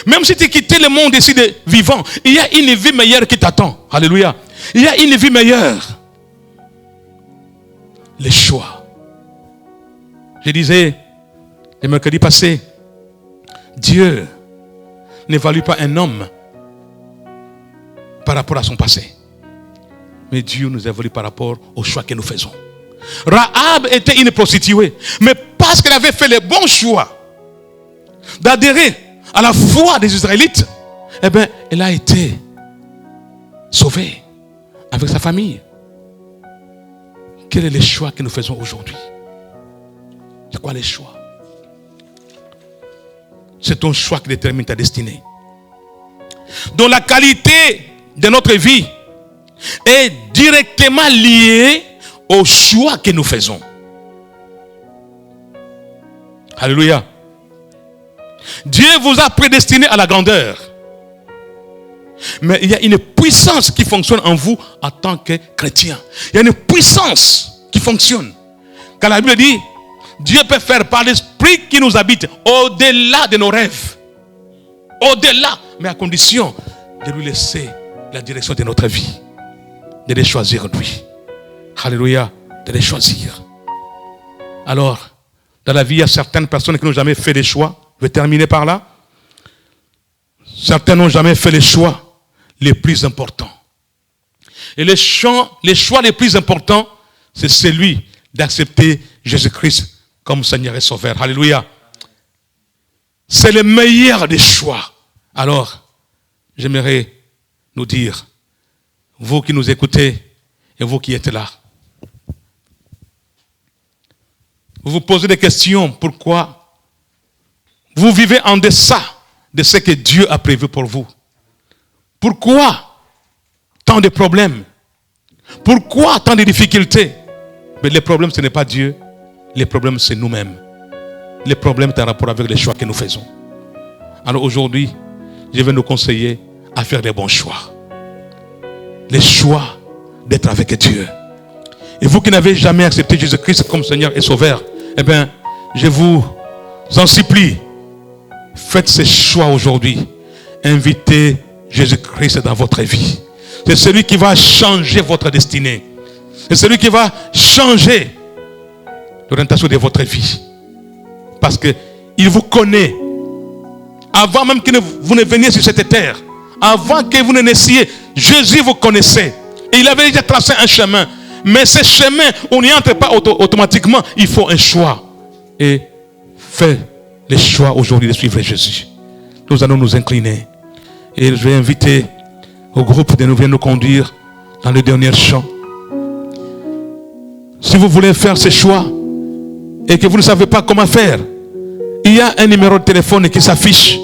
même si tu quittais le monde ici de vivant, il y a une vie meilleure qui t'attend. Alléluia. Il y a une vie meilleure. Les choix. Je disais, le mercredi passé, Dieu n'évalue pas un homme par rapport à son passé. Mais Dieu nous évalue par rapport aux choix que nous faisons. Rahab était une prostituée. Mais parce qu'elle avait fait le bon choix d'adhérer à la foi des Israélites, eh bien, elle a été sauvée avec sa famille. Quel est le choix que nous faisons aujourd'hui? C'est quoi les choix? C'est ton choix qui détermine ta destinée. Donc la qualité de notre vie est directement liée au choix que nous faisons. Alléluia. Dieu vous a prédestiné à la grandeur. Mais il y a une puissance qui fonctionne en vous en tant que chrétien. Il y a une puissance qui fonctionne. Quand la Bible dit, Dieu peut faire par l'esprit qui nous habite au-delà de nos rêves. au-delà, mais à condition de lui laisser la direction de notre vie, de les choisir lui. Alléluia, de les choisir. Alors, dans la vie, il y a certaines personnes qui n'ont jamais fait les choix. Je vais terminer par là. Certains n'ont jamais fait les choix les plus importants. Et les choix les plus importants, c'est celui d'accepter Jésus-Christ comme Seigneur et Sauveur. Alléluia. C'est le meilleur des choix. Alors, j'aimerais nous dire, vous qui nous écoutez et vous qui êtes là, vous vous posez des questions, pourquoi vous vivez en deçà de ce que Dieu a prévu pour vous? Pourquoi tant de problèmes? Pourquoi tant de difficultés? Mais le problème, ce n'est pas Dieu. Le problème, c'est nous-mêmes. Le problème est en rapport avec les choix que nous faisons. Alors aujourd'hui, je vais nous conseiller à faire des bons choix. Les choix d'être avec Dieu. Et vous qui n'avez jamais accepté Jésus-Christ comme Seigneur et Sauveur, eh bien, je vous en supplie, faites ces choix aujourd'hui. Invitez Jésus-Christ dans votre vie. C'est celui qui va changer votre destinée. C'est celui qui va changer l'orientation de votre vie. Parce qu'il vous connaît. Avant même que vous ne veniez sur cette terre, avant que vous ne naissiez, Jésus vous connaissait. Et il avait déjà tracé un chemin. Mais ce chemin, on n'y entre pas automatiquement. Il faut un choix. Et faites le choix aujourd'hui de suivre Jésus. Nous allons nous incliner. Et je vais inviter au groupe de nous venir nous conduire dans le dernier chant. Si vous voulez faire ce choix et que vous ne savez pas comment faire, il y a un numéro de téléphone qui s'affiche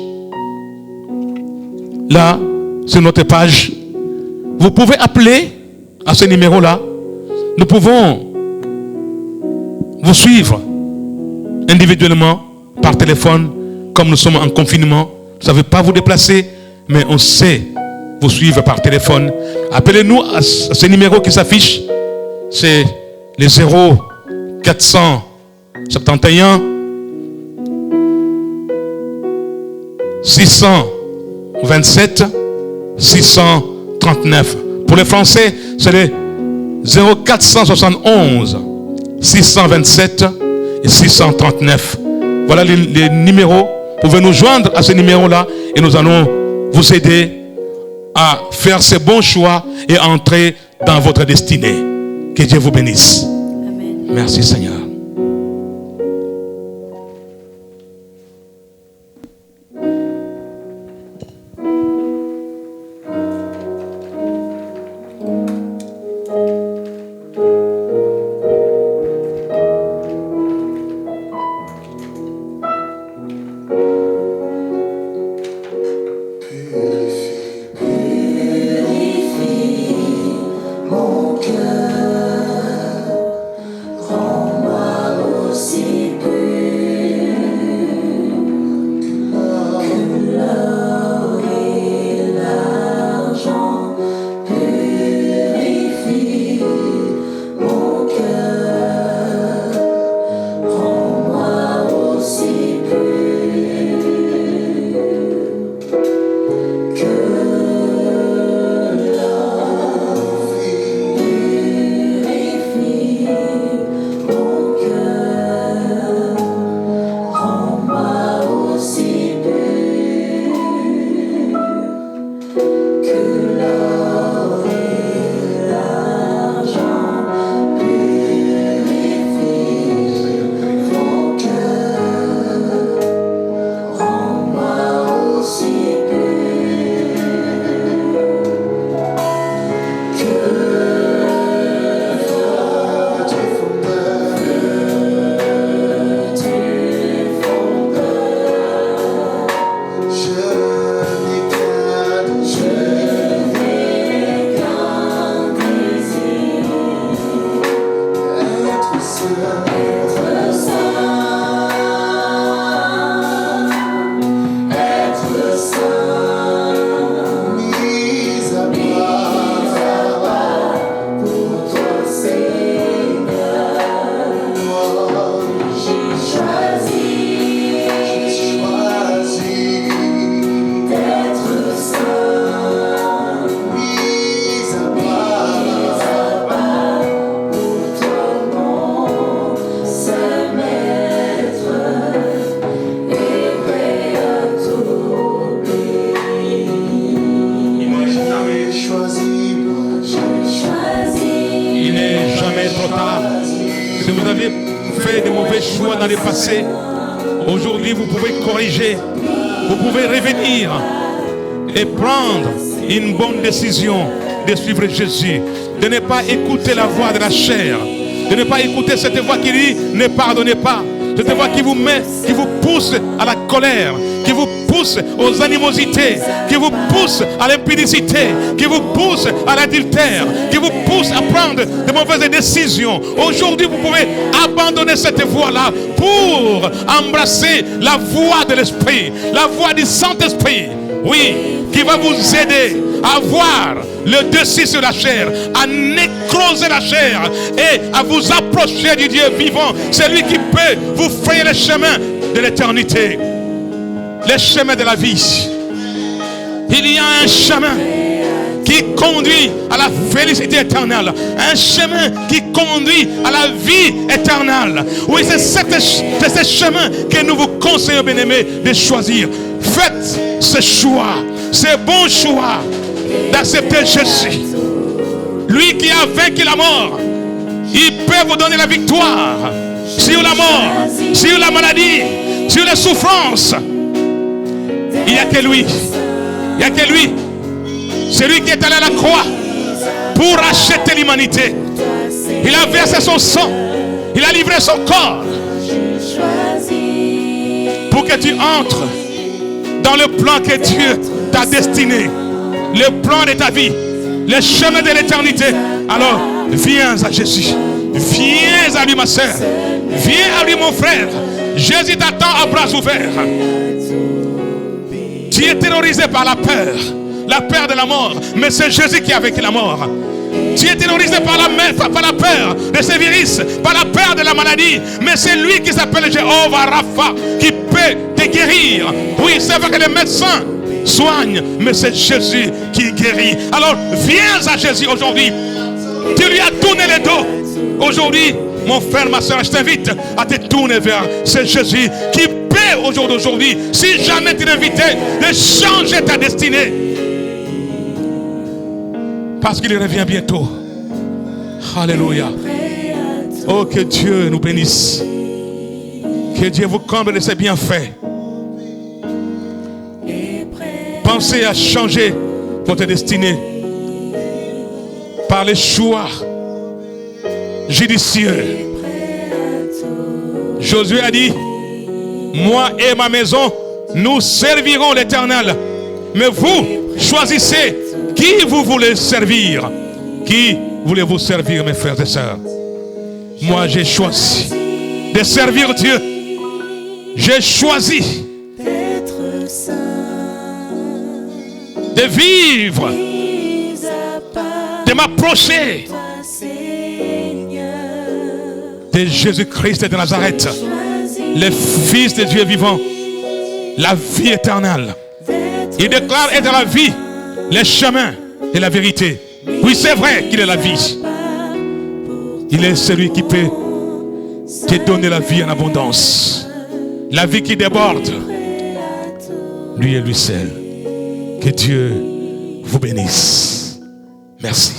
là sur notre page. Vous pouvez appeler à ce numéro-là. Nous pouvons vous suivre individuellement par téléphone, comme nous sommes en confinement. Vous ne savez pas vous déplacer, mais on sait vous suivre par téléphone. Appelez-nous à ce numéro qui s'affiche. C'est le 0471 627 639. Pour les Français, c'est le 0471 627 et 639. Voilà les numéros. Vous pouvez nous joindre à ce numéro-là et nous allons vous aider à faire ces bons choix et à entrer dans votre destinée. Que Dieu vous bénisse. Amen. Merci Seigneur. Mon cœur, rends-moi échoué dans le passé, aujourd'hui vous pouvez corriger, vous pouvez revenir et prendre une bonne décision de suivre Jésus, de ne pas écouter la voix de la chair, de ne pas écouter cette voix qui dit ne pardonnez pas, cette voix qui vous met, qui vous pousse à la colère, qui vous pousse aux animosités, qui vous pousse à l'impudicité, qui vous pousse à l'adultère, qui vous pousse à prendre de mauvaises décisions. Aujourd'hui, vous pouvez abandonner cette voie-là pour embrasser la voix de l'Esprit, la voix du Saint-Esprit, oui, qui va vous aider à voir le dessus sur la chair, à nécroser la chair et à vous approcher du Dieu vivant, celui qui peut vous frayer le chemin de l'éternité, le chemin de la vie. Il y a un chemin qui conduit à la félicité éternelle, un chemin qui conduit à la vie éternelle. Oui, c'est ce chemin que nous vous conseillons, bien-aimés, de choisir. Faites ce choix, ce bon choix d'accepter Jésus, lui qui a vaincu la mort. Il peut vous donner la victoire sur la mort, sur la maladie, sur les souffrances. Il n'y a que lui. Il n'y a que lui. C'est lui qui est allé à la croix pour racheter l'humanité. Il a versé son sang. Il a livré son corps pour que tu entres dans le plan que Dieu t'a destiné, le plan de ta vie, le chemin de l'éternité. Alors, viens à Jésus. Viens à lui, ma soeur. Viens à lui, mon frère. Jésus t'attend à bras ouverts. Tu es terrorisé par la peur de la mort, mais c'est Jésus qui a vécu la mort. Tu es terrorisé par la peur de ce virus, par la peur de la maladie, mais c'est lui qui s'appelle Jéhovah Rapha, qui peut te guérir. Oui, c'est vrai que les médecins soignent, mais c'est Jésus qui guérit. Alors viens à Jésus aujourd'hui. Tu lui as tourné le dos. Aujourd'hui, mon frère, ma soeur, je t'invite à te tourner vers ce Jésus qui peut aujourd'hui, si jamais tu es invité, de changer ta destinée. Parce qu'il revient bientôt. Alléluia. Oh, que Dieu nous bénisse. Que Dieu vous comble de ses bienfaits. Pensez à changer votre destinée par les choix judicieux. Josué a dit: moi et ma maison, nous servirons l'Éternel. Mais vous, choisissez qui vous voulez servir. Qui voulez-vous servir, mes frères et sœurs? Moi, j'ai choisi de servir Dieu. J'ai choisi de vivre, de m'approcher de Jésus-Christ de Nazareth, le Fils de Dieu vivant, la vie éternelle. Il déclare être la vie, le chemin et la vérité. Oui, c'est vrai qu'il est la vie. Il est celui qui peut te donner la vie en abondance, la vie qui déborde. Lui et lui seul. Que Dieu vous bénisse. Merci.